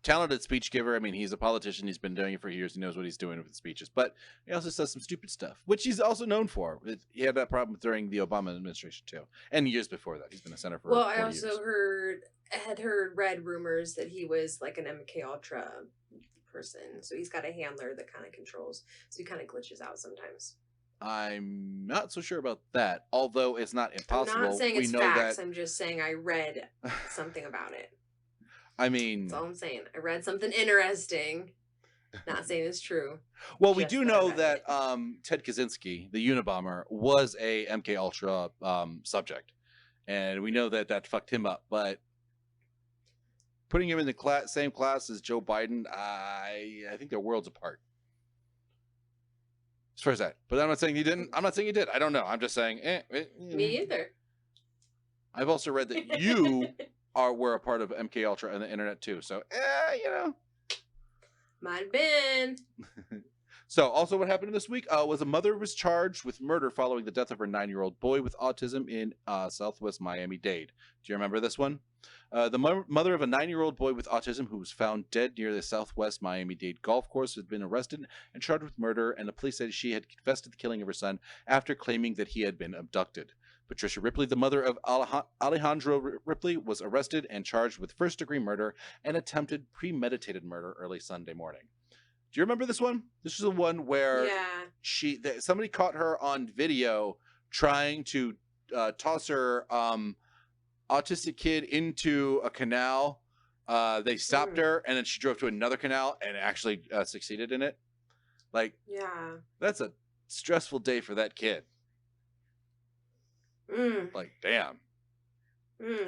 S1: talented speech giver. I mean, he's a politician. He's been doing it for years. He knows what he's doing with his speeches. But he also says some stupid stuff, which he's also known for. He had that problem during the Obama administration, too. And years before that. He's been a senator for 40 years.
S2: I also read rumors that he was like an MK Ultra person. So he's got a handler that kind of controls. So he kind of glitches out sometimes.
S1: I'm not so sure about that, although it's not impossible.
S2: I'm not saying it's facts. I'm just saying I read something about it.
S1: I mean,
S2: that's all I'm saying. I read something interesting. Not saying it's true.
S1: Well, we do know that Ted Kaczynski, the Unabomber, was a MK Ultra subject, and we know that fucked him up. But putting him in the same class as Joe Biden, I think they're worlds apart. As far as that, but I'm not saying he didn't. I'm not saying he did. I don't know. I'm just saying.
S2: Me either.
S1: I've also read that you were a part of MK Ultra and the internet too. So, you know,
S2: might have been.
S1: So, also, what happened this week was a mother was charged with murder following the death of her 9-year-old boy with autism in Southwest Miami-Dade. Do you remember this one? The mother of a 9-year-old boy with autism who was found dead near the Southwest Miami-Dade golf course had been arrested and charged with murder, and the police said she had confessed to the killing of her son after claiming that he had been abducted. Patricia Ripley, the mother of Alejandro Ripley, was arrested and charged with first-degree murder and attempted premeditated murder early Sunday morning. Do you remember this one? This is the one where somebody caught her on video trying to toss her autistic kid into a canal. They stopped her, and then she drove to another canal and actually succeeded in it. Like, that's a stressful day for that kid. Like, damn.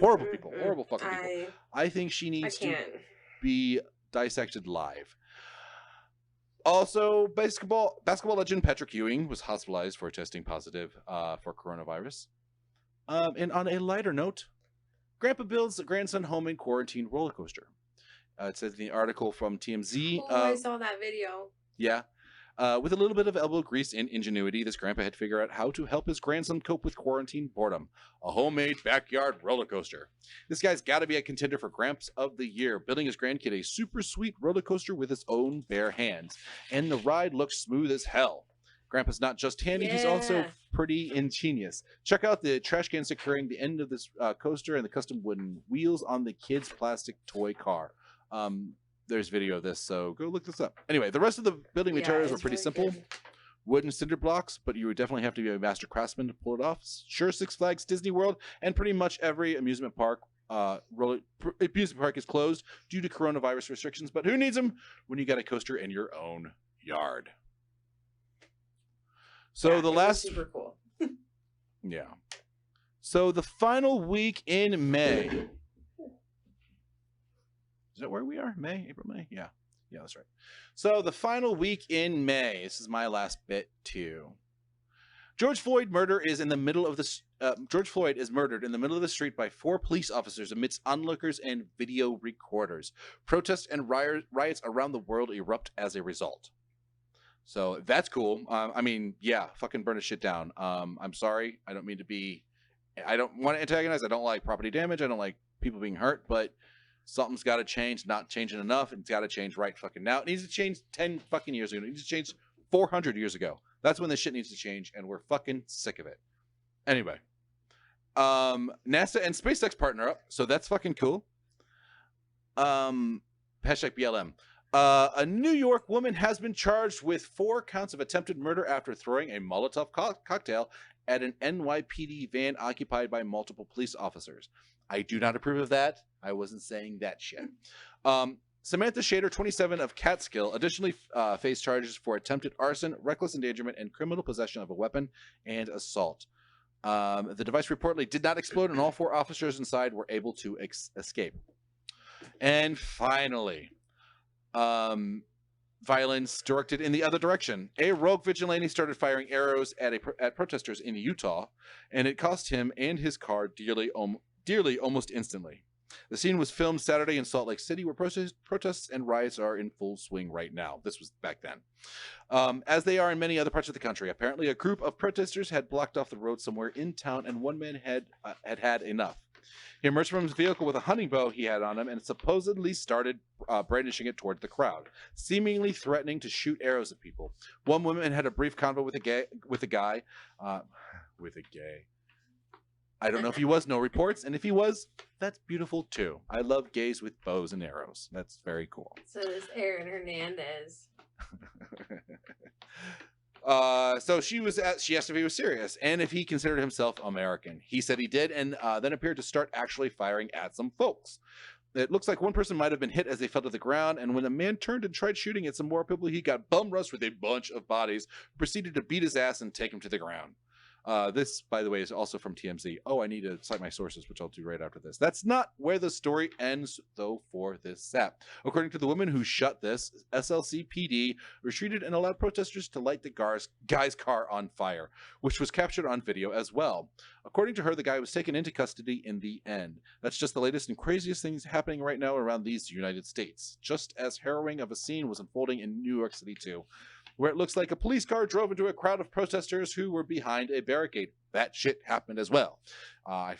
S1: Horrible people. Horrible fucking people. I think she needs to be dissected live. Also, basketball legend Patrick Ewing was hospitalized for testing positive for coronavirus. And on a lighter note, Grandpa builds a grandson home in quarantine roller coaster. It says in the article from TMZ.
S2: I saw that video.
S1: Yeah. With a little bit of elbow grease and ingenuity, this grandpa had figured out how to help his grandson cope with quarantine boredom. A homemade backyard roller coaster. This guy's got to be a contender for Gramps of the Year, building his grandkid a super sweet roller coaster with his own bare hands. And the ride looks smooth as hell. Grandpa's not just handy, he's also pretty ingenious. Check out the trash can securing the end of this coaster and the custom wooden wheels on the kid's plastic toy car. There's video of this, so go look this up. Anyway, the rest of the building materials are pretty simple. Good. Wooden cinder blocks, but you would definitely have to be a master craftsman to pull it off. Sure, Six Flags, Disney World, and pretty much every amusement park is closed due to coronavirus restrictions, but who needs them when you got a coaster in your own yard? So the last...
S2: super cool.
S1: Yeah. So the final week in May... Is that where we are? May? April, May? Yeah. Yeah, that's right. So the final week in May. This is my last bit, too. George Floyd murder is in the middle of this George Floyd is murdered in the middle of the street by 4 police officers amidst onlookers and video recorders. Protests and riots around the world erupt as a result. So that's cool. I mean, yeah, fucking burn the shit down. I'm sorry. I don't mean to be. I don't want to antagonize. I don't like property damage. I don't like people being hurt. But something's got to change. Not changing enough. It's got to change right fucking now. It needs to change 10 fucking years ago. It needs to change 400 years ago. That's when this shit needs to change, and we're fucking sick of it. Anyway, NASA and SpaceX partner up, so that's fucking cool. Hashtag BLM. A New York woman has been charged with 4 counts of attempted murder after throwing a Molotov cocktail at an NYPD van occupied by multiple police officers. I do not approve of that. I wasn't saying that shit. Samantha Shader, 27, of Catskill, additionally faced charges for attempted arson, reckless endangerment, and criminal possession of a weapon and assault. The device reportedly did not explode, and all 4 officers inside were able to escape. And finally, violence directed in the other direction. A rogue vigilante started firing arrows at protesters in Utah, and it cost him and his car dearly almost instantly. The scene was filmed Saturday in Salt Lake City, where protests and riots are in full swing right now. This was back then. As they are in many other parts of the country. Apparently, a group of protesters had blocked off the road somewhere in town, and one man had enough. He emerged from his vehicle with a hunting bow he had on him and supposedly started brandishing it toward the crowd, seemingly threatening to shoot arrows at people. One woman had a brief convo with a guy. I don't know if he was, no reports, and if he was, that's beautiful too. I love gays with bows and arrows. That's very cool.
S2: So is Aaron Hernandez.
S1: So she asked if he was serious and if he considered himself American. He said he did, and then appeared to start actually firing at some folks. It looks like one person might have been hit as they fell to the ground, and when a man turned and tried shooting at some more people, he got bum rushed with a bunch of bodies, proceeded to beat his ass and take him to the ground. This, by the way, is also from TMZ. Oh, I need to cite my sources, which I'll do right after this. That's not where the story ends, though, for this sap. According to the woman who shot this, SLCPD retreated and allowed protesters to light the guy's car on fire, which was captured on video as well. According to her, the guy was taken into custody in the end. That's just the latest and craziest things happening right now around these United States. Just as harrowing of a scene was unfolding in New York City, too, where it looks like a police car drove into a crowd of protesters who were behind a barricade. That shit happened as well. I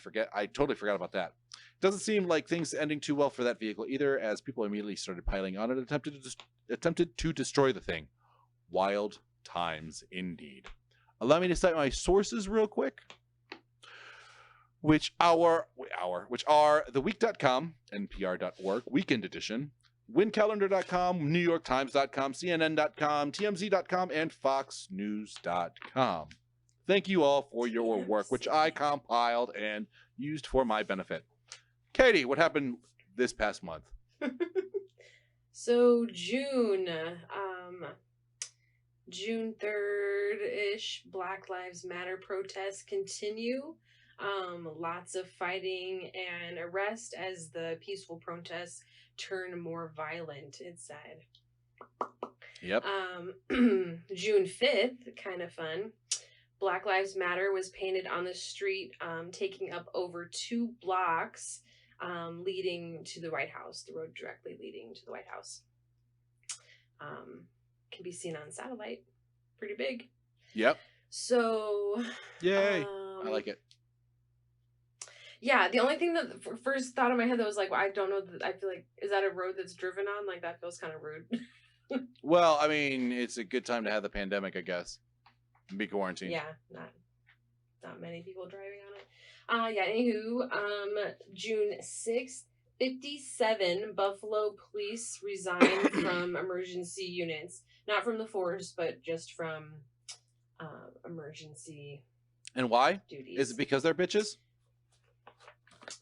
S1: totally forgot about that. Doesn't seem like things ending too well for that vehicle either, as people immediately started piling on and attempted to destroy the thing. Wild times indeed. Allow me to cite my sources real quick, which are theweek.com, npr.org, Weekend Edition, windcalendar.com, newyorktimes.com, cnn.com, tmz.com, and foxnews.com. Thank you all for your work, which I compiled and used for my benefit. Katie, what happened this past month?
S2: So June 3rd-ish, Black Lives Matter protests continue. Lots of fighting and arrest as the peaceful protests turn more violent, it said.
S1: Yep.
S2: June 5th, kind of fun. Black Lives Matter was painted on the street, taking up over 2 blocks, leading to the White House, the road directly leading to the White House. Can be seen on satellite. Pretty big.
S1: Yep.
S2: So,
S1: yay. I like it.
S2: Yeah, the only thing that first thought in my head that was like, well, I don't know. I feel like, is that a road that's driven on? Like, that feels kind of rude.
S1: Well, I mean, it's a good time to have the pandemic, I guess. Be quarantined.
S2: Yeah, not many people driving on it. Yeah, anywho, June 6th, 57 Buffalo police resigned from emergency units. Not from the force, but just from emergency
S1: And why?
S2: duties.
S1: Is it because they're bitches?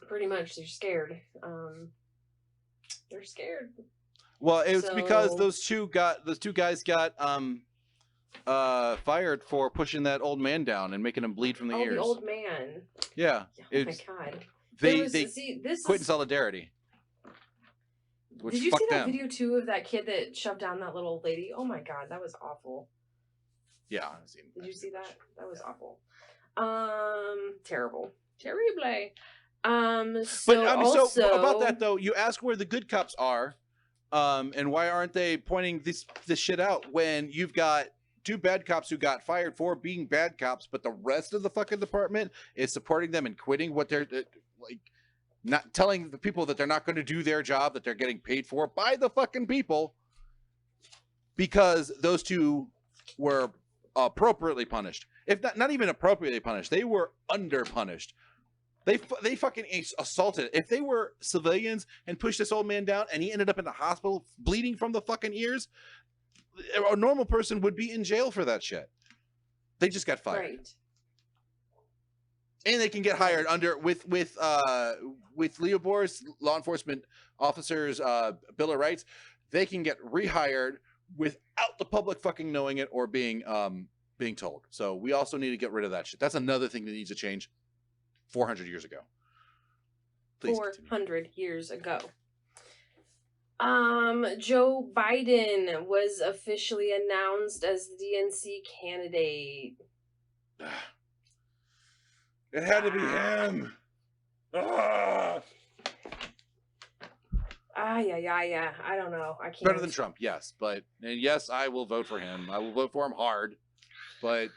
S2: Pretty much, they're scared. They're scared.
S1: Well, it's because those two guys got fired for pushing that old man down and making him bleed from the ears.
S2: The old man.
S1: Yeah.
S2: Oh my god.
S1: They quit in solidarity.
S2: Did you see that video too of that kid that shoved down that little lady? Oh my god, that was awful.
S1: Yeah, I've seen.
S2: Did you see that? That was awful. Terrible. Terrible.
S1: But
S2: So
S1: I mean, so about
S2: also,
S1: that though, you ask where the good cops are, and why aren't they pointing this shit out when you've got two bad cops who got fired for being bad cops, but the rest of the fucking department is supporting them and quitting what they're like, not telling the people that they're not going to do their job that they're getting paid for by the fucking people, because those two were appropriately punished. If not even appropriately punished, they were under punished. They fucking assaulted. If they were civilians and pushed this old man down and he ended up in the hospital bleeding from the fucking ears, a normal person would be in jail for that shit. They just got fired.
S2: right.
S1: And they can get hired under with Leo Boris law enforcement officers Bill of Rights. They can get rehired without the public fucking knowing it or being told. So we also need to get rid of that shit. That's another thing that needs to change. 400 years ago.
S2: Please 400 years ago. Joe Biden was officially announced as the DNC candidate.
S1: It had to be him. Yeah.
S2: I don't know. I can't.
S1: Better than Trump, yes. But, and yes, I will vote for him. I will vote for him hard. But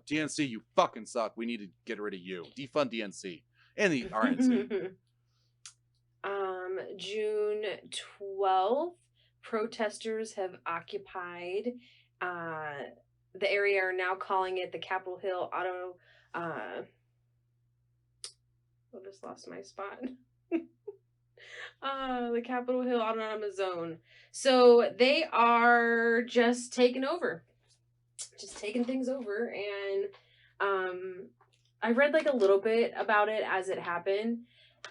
S1: DNC, you fucking suck. We need to get rid of you. Defund DNC and the RNC.
S2: June 12th, protesters have occupied the area, are now calling it the Capitol Hill Auto. I just lost my spot. The Capitol Hill Autonomous Zone. So they are just taking over. Just taking things over, and I read like a little bit about it as it happened,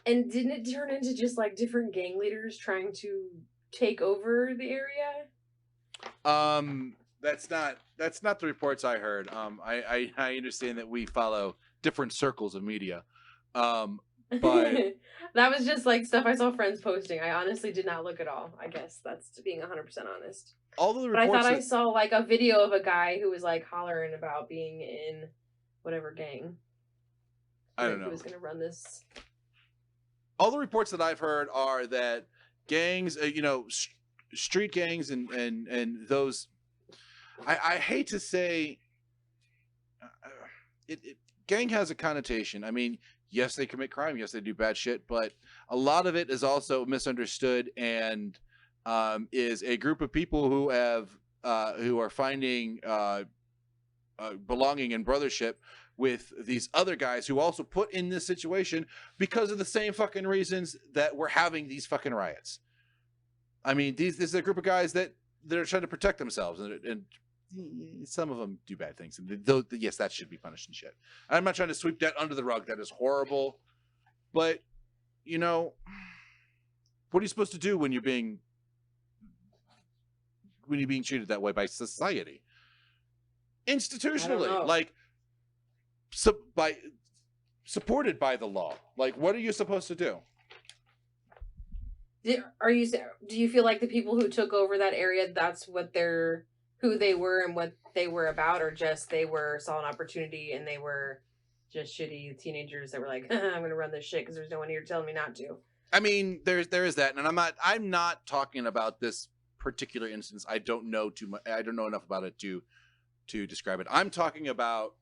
S2: and didn't it turn into just like different gang leaders trying to take over the area?
S1: That's not the reports I heard. I understand that we follow different circles of media. But
S2: that was just like stuff I saw friends posting. I honestly did not look at all. I guess that's being 100% honest.
S1: All of the
S2: reports, but I thought I saw like a video of a guy who was like hollering about being in whatever gang.
S1: I don't know.
S2: Who was going to run this?
S1: All the reports that I've heard are that gangs, street gangs and those. I hate to say, gang has a connotation. I mean, yes, they commit crime. Yes, they do bad shit. But a lot of it is also misunderstood and is a group of people who are finding belonging and brothership with these other guys who also put in this situation because of the same fucking reasons that we're having these fucking riots. I mean, this is a group of guys that are trying to protect themselves, and some of them do bad things. And yes, that should be punished and shit. I'm not trying to sweep that under the rug. That is horrible. But, what are you supposed to do when you're being treated that way by society? Institutionally, like supported by the law. Like, what are you supposed to do?
S2: Do you feel like the people who took over that area, that's who they were and what they were about, or just saw an opportunity and they were just shitty teenagers that were like, I'm going to run this shit because there's no one here telling me not to?
S1: I mean, there is that, and I'm not talking about this particular instance. I don't know too much. I don't know enough about it to describe it. I'm talking about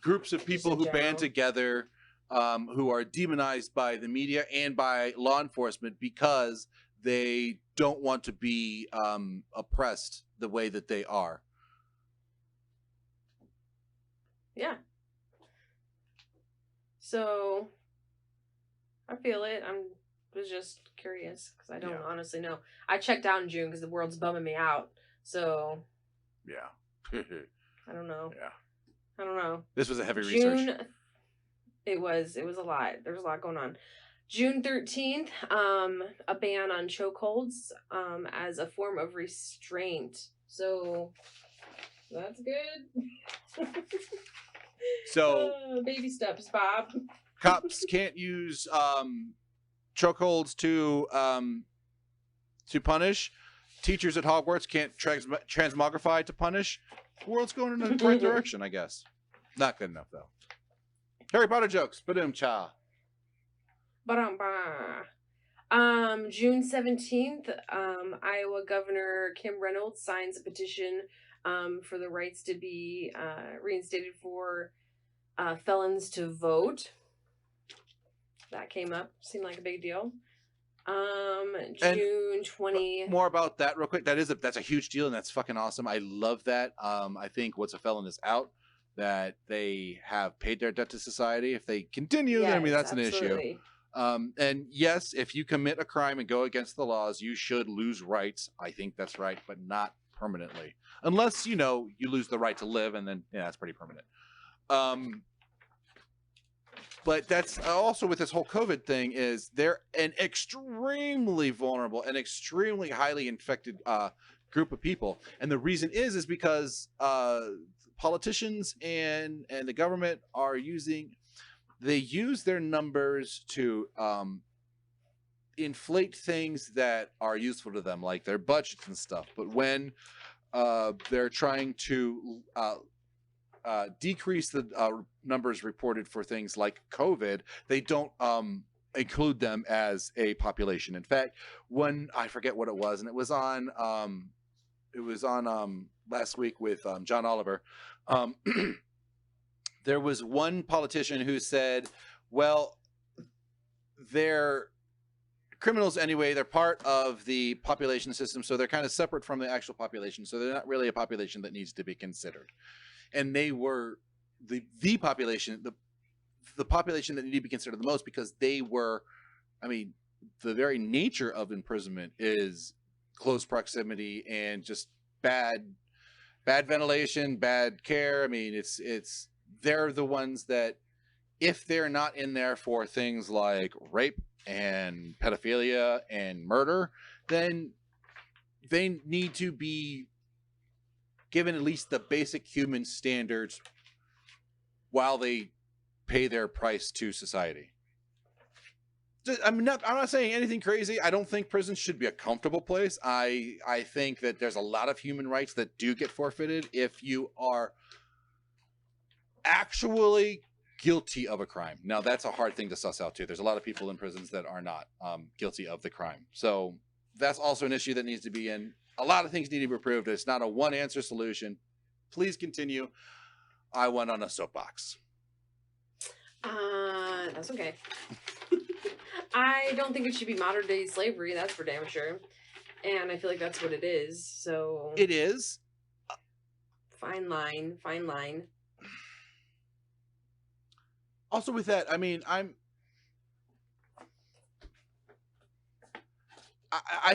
S1: groups of people who band together, who are demonized by the media and by law enforcement because they don't want to be oppressed the way that they are.
S2: Yeah. So I feel it. Was just curious because I don't honestly know. I checked out in June because the world's bumming me out. So
S1: yeah.
S2: I don't know.
S1: Yeah.
S2: I don't know.
S1: This was a heavy research.
S2: It was a lot. There was a lot going on. June 13th, a ban on chokeholds as a form of restraint. So that's good.
S1: So
S2: baby steps, Bob.
S1: Cops can't use chokeholds to punish. Teachers at Hogwarts can't transmogrify to punish. The world's going in the right direction, I guess. Not good enough though. Harry Potter jokes. Ba-dum cha.
S2: Ba-dum-ba. June 17th, Iowa Governor Kim Reynolds signs a petition for the rights to be reinstated for felons to vote. That came up. Seemed like a big deal. June 20.
S1: More about that real quick. That's a huge deal, and that's fucking awesome. I love that. I think What's a Felon is out, that they have paid their debt to society. If they continue, then I mean that's
S2: absolutely.
S1: an issue. And yes, if you commit a crime and go against the laws, you should lose rights. I think that's right, but not permanently, unless you lose the right to live, and then that's pretty permanent. But that's also with this whole COVID thing is they're an extremely vulnerable and extremely highly infected group of people. And the reason is because politicians and the government they use their numbers to inflate things that are useful to them, like their budgets and stuff. But when they're trying to decrease the numbers reported for things like COVID, they don't include them as a population. In fact, I forget what it was, and it was on last week with John Oliver. There was one politician who said, well, they're criminals anyway, they're part of the population system, so they're kind of separate from the actual population, so they're not really a population that needs to be considered. And they were the population, the population that needed to be considered the most, because they were, I mean, the very nature of imprisonment is close proximity and just bad ventilation, bad care. I mean, they're the ones that, if they're not in there for things like rape and pedophilia and murder, then they need to be given at least the basic human standards while they pay their price to society. I'm not saying anything crazy. I don't think prisons should be a comfortable place. I think that there's a lot of human rights that do get forfeited if you are actually guilty of a crime. Now, that's a hard thing to suss out too. There's a lot of people in prisons that are not guilty of the crime. So that's also an issue that needs to be in. A lot of things need to be approved. It's not a one answer solution. Please continue. I went on a soapbox.
S2: That's okay. I don't think it should be modern day slavery. That's for damn sure. And I feel like that's what it is. So
S1: it is.
S2: Fine line.
S1: Also with that, I mean, I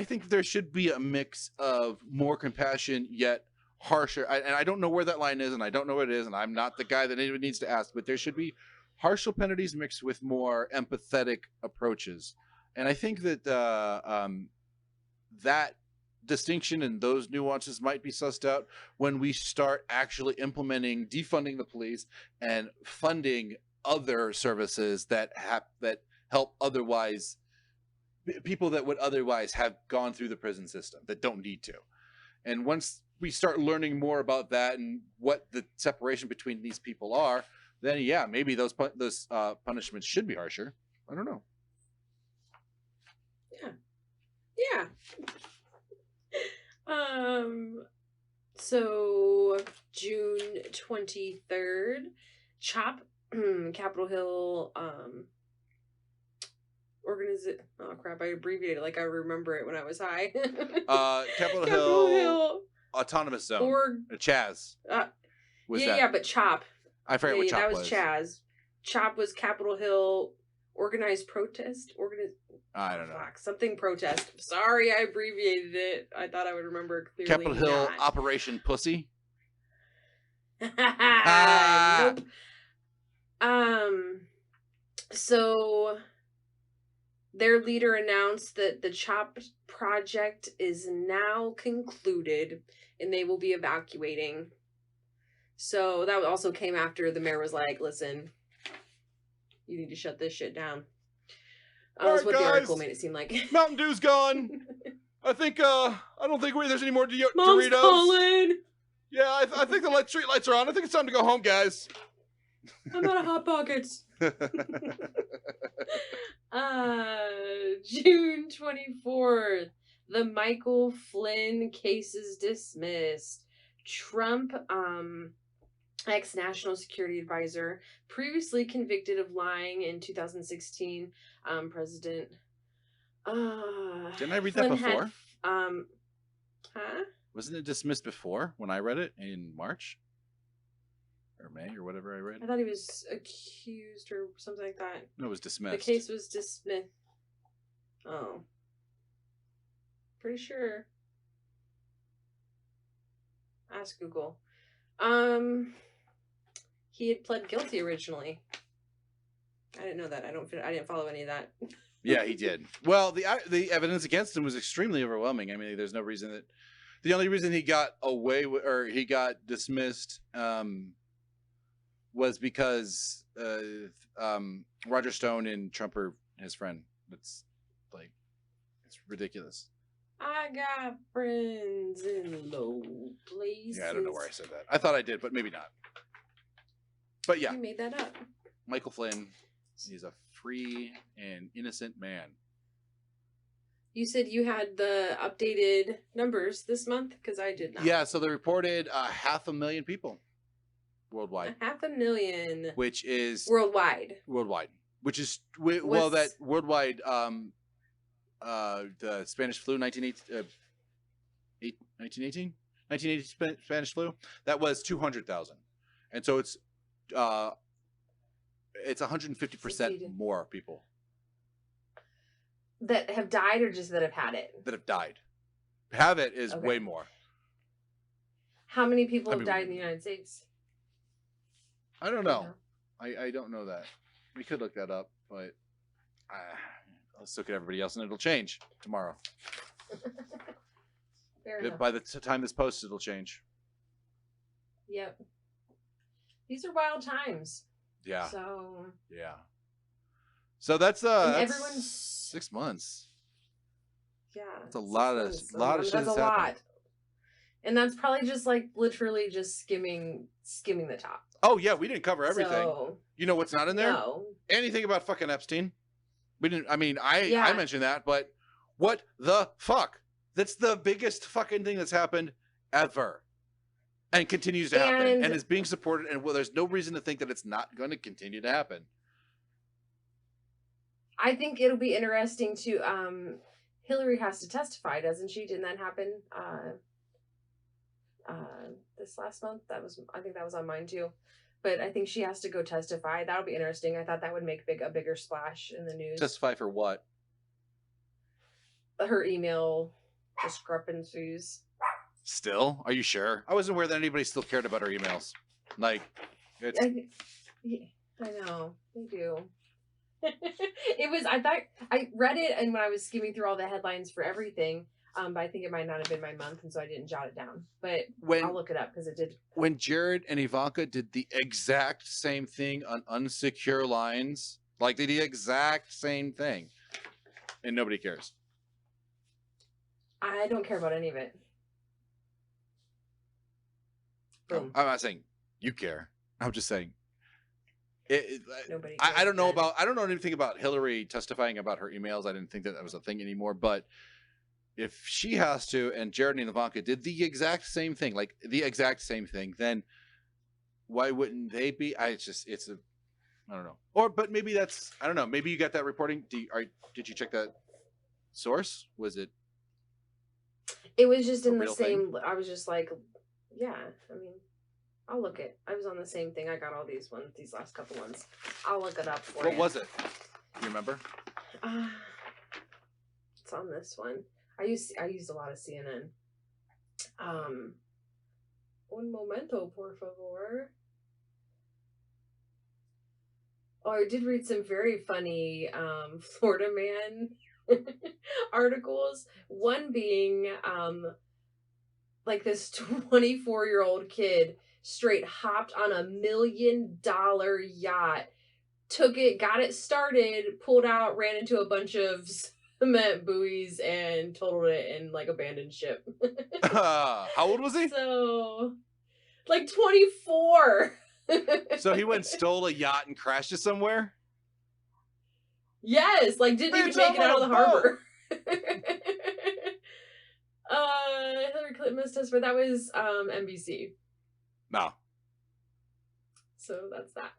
S1: think there should be a mix of more compassion yet harsher. And I don't know where that line is, and I don't know what it is, and I'm not the guy that anyone needs to ask, but there should be harsher penalties mixed with more empathetic approaches. And I think that that distinction and those nuances might be sussed out when we start actually implementing defunding the police and funding other services that help otherwise people that would otherwise have gone through the prison system that don't need to. And once we start learning more about that and what the separation between these people are, then yeah, maybe those punishments should be harsher. I don't know.
S2: Yeah. So June 23rd, CHOP, Capitol Hill, oh crap, I abbreviated it like I remember it when I was high.
S1: Capitol Hill Autonomous Zone. Chaz.
S2: Yeah, but CHOP.
S1: I forget what CHOP was.
S2: That was Chaz. CHOP was Capitol Hill Organized Protest?
S1: I don't know.
S2: Something protest. Sorry, I abbreviated it. I thought I would remember it clearly.
S1: Capitol Hill Operation Pussy?
S2: Nope. So their leader announced that the CHOP project is now concluded and they will be evacuating. So that also came after the mayor was like, listen, you need to shut this shit down. That's what the article made it seem like.
S1: Mountain Dew's gone. I don't think there's any more Doritos.
S2: Mom's calling.
S1: Yeah, I think the street lights are on. I think it's time to go home, guys.
S2: I'm out of Hot Pockets. June 24th. The Michael Flynn case is dismissed. Trump, ex-national security advisor, previously convicted of lying in 2016. President.
S1: Didn't I read
S2: Flynn
S1: that before?
S2: Huh?
S1: Wasn't it dismissed before when I read it in March? Or May or whatever I read?
S2: I thought he was accused or something like that.
S1: No, it was dismissed.
S2: The case was dismissed. Oh. Pretty sure. Ask Google. He had pled guilty originally. I didn't know that. I didn't follow any of that.
S1: Yeah, he did. Well, the evidence against him was extremely overwhelming. I mean, there's no reason that the only reason he got away with, or he got dismissed was because Roger Stone and Trump are his friend. It's like, it's ridiculous.
S2: I got friends in low places.
S1: Yeah, I don't know where I said that. I thought I did, but maybe not. But yeah.
S2: You made that up.
S1: Michael Flynn, he's a free and innocent man.
S2: You said you had the updated numbers this month? Because I did not.
S1: Yeah, so they reported 500,000 people worldwide.
S2: 500,000.
S1: Which is...
S2: Worldwide.
S1: Which is... Well, that worldwide... the Spanish flu, 1918 Spanish flu, that was 200,000, and so it's 150% more people
S2: that have died, or just that have had it.
S1: That have died. Have it is way more.
S2: How many people have died in the United States?
S1: I don't know. I don't know that. We could look that up, but let's look at everybody else, and it'll change tomorrow. By the time this posts, it'll change.
S2: Yep. These are wild times.
S1: Yeah.
S2: So.
S1: Yeah. So that's
S2: everyone's
S1: 6 months.
S2: Yeah.
S1: That's a lot of shit that's happening.
S2: Lot. And that's probably just like literally just skimming the top.
S1: Oh yeah, we didn't cover everything.
S2: So,
S1: you know what's not in there?
S2: No.
S1: Anything about fucking Epstein? We didn't. I mean, I mentioned that, but what the fuck? That's the biggest fucking thing that's happened ever, and continues to happen, and is being supported. And there's no reason to think that it's not going to continue to happen.
S2: I think it'll be interesting to. Hillary has to testify, doesn't she? Didn't that happen? This last month. I think that was on mine too. But I think she has to go testify. That'll be interesting. I thought that would make a bigger splash in the news.
S1: Testify for what?
S2: Her email discrepancies.
S1: Still? Are you sure? I wasn't aware that anybody still cared about her emails. Like, it's...
S2: I know. They do. I read it, and when I was skimming through all the headlines for everything, but I think it might not have been my month, and so I didn't jot it down. But I'll look it up because it did.
S1: When Jared and Ivanka did the exact same thing on unsecure lines, like they did the exact same thing, and nobody cares.
S2: I don't care about any of it.
S1: I'm not saying you care. I'm just saying.
S2: Nobody.
S1: I don't know anything about Hillary testifying about her emails. I didn't think that was a thing anymore, but. If she has to, and Jared and Ivanka did the exact same thing, then why wouldn't they be? I don't know. But maybe that's, I don't know. Maybe you got that reporting. Did you check that source? Was it?
S2: It was just in the same. I was just like, yeah. I mean, I'll look it. I was on the same thing. I got all these last couple ones. I'll look it up for you.
S1: What was it? You remember?
S2: It's on this one. I used a lot of CNN. Un momento, por favor. Oh, I did read some very funny Florida man articles. One being like this 24-year-old kid straight hopped on $1 million yacht, took it, got it started, pulled out, ran into a bunch of cement buoys and totaled it and like abandoned ship.
S1: How old was he?
S2: So Like 24.
S1: So he went and stole a yacht and crashed it somewhere?
S2: Yes, like didn't even
S1: Bitch,
S2: make
S1: I'm
S2: it out
S1: on
S2: of
S1: a
S2: the harbor. Hillary Clinton missed us, but that was NBC.
S1: No.
S2: So that's that.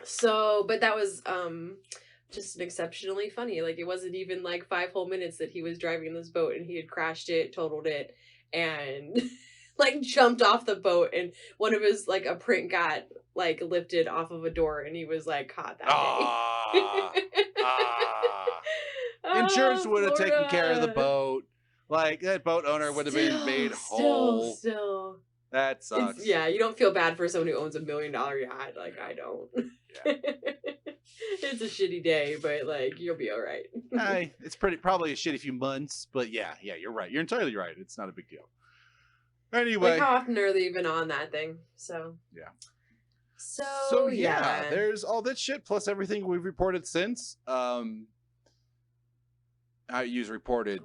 S2: So, but that was just an exceptionally funny. Like it wasn't even like 5 whole minutes that he was driving this boat and he had crashed it, totaled it, and like jumped off the boat, and one of his like a print got like lifted off of a door, and he was like caught that day.
S1: Insurance would have taken care of the
S2: Florida.
S1: boat. Like that boat owner would have been made whole.
S2: Still.
S1: That sucks.
S2: Yeah, you don't feel bad for someone who owns $1 million yacht. Like I don't.
S1: Yeah.
S2: It's a shitty day, but like you'll be all right.
S1: It's probably a shitty few months, but yeah, you're right. You're entirely right. It's not a big deal. Anyway,
S2: like how often are they even on that thing? So
S1: yeah.
S2: So yeah,
S1: there's all that shit plus everything we've reported since. I use reported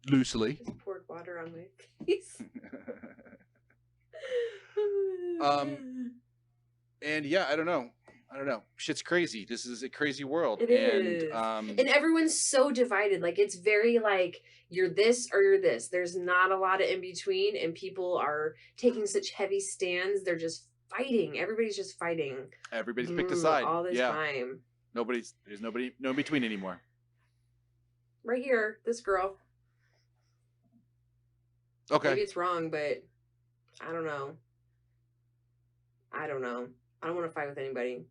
S1: loosely.
S2: Just poured water on my face.
S1: And yeah, I don't know. Shit's crazy. This is a crazy world.
S2: It is. And everyone's so divided. Like it's very like you're this or you're this. There's not a lot of in between, and people are taking such heavy stands. They're just fighting. Everybody's just fighting.
S1: Everybody's picked a side
S2: all this time.
S1: There's no in between anymore.
S2: Right here, this girl.
S1: Okay.
S2: Maybe it's wrong, but I don't know. I don't want to fight with anybody.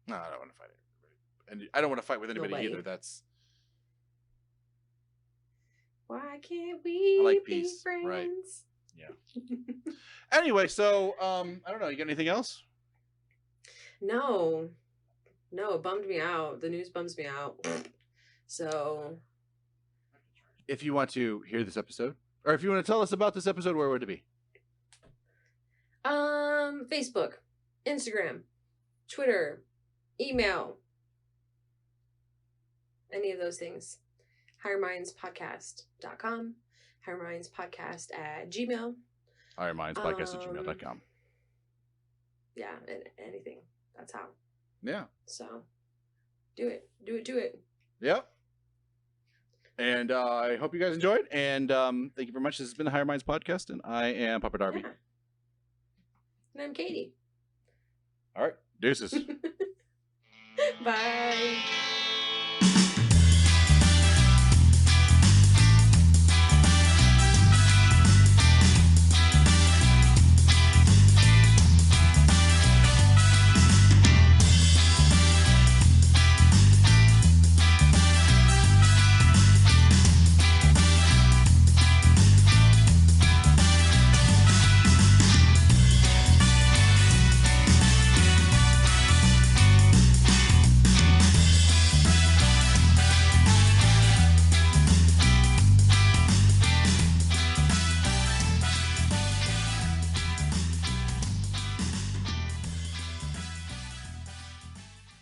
S1: No, I don't want to fight anybody. And I don't want to fight with anybody either. That's...
S2: Why can't we
S1: I like
S2: be
S1: peace,
S2: friends?
S1: right? Yeah. Anyway, so I don't know. You got anything else?
S2: No, it bummed me out. The news bums me out. So,
S1: if you want to hear this episode, or if you want to tell us about this episode, where would it be?
S2: Facebook, Instagram, Twitter, email, any of those things. HigherMindsPodcast.com, HigherMindsPodcast@gmail.
S1: HigherMindsPodcast@gmail.com.
S2: Yeah, anything. That's how.
S1: Yeah.
S2: So, do it.
S1: Yep. And I hope you guys enjoyed. And thank you very much. This has been the Higher Minds Podcast, and I am Papa Darby.
S2: Yeah. And I'm Katie.
S1: All right. Deuces.
S2: Bye.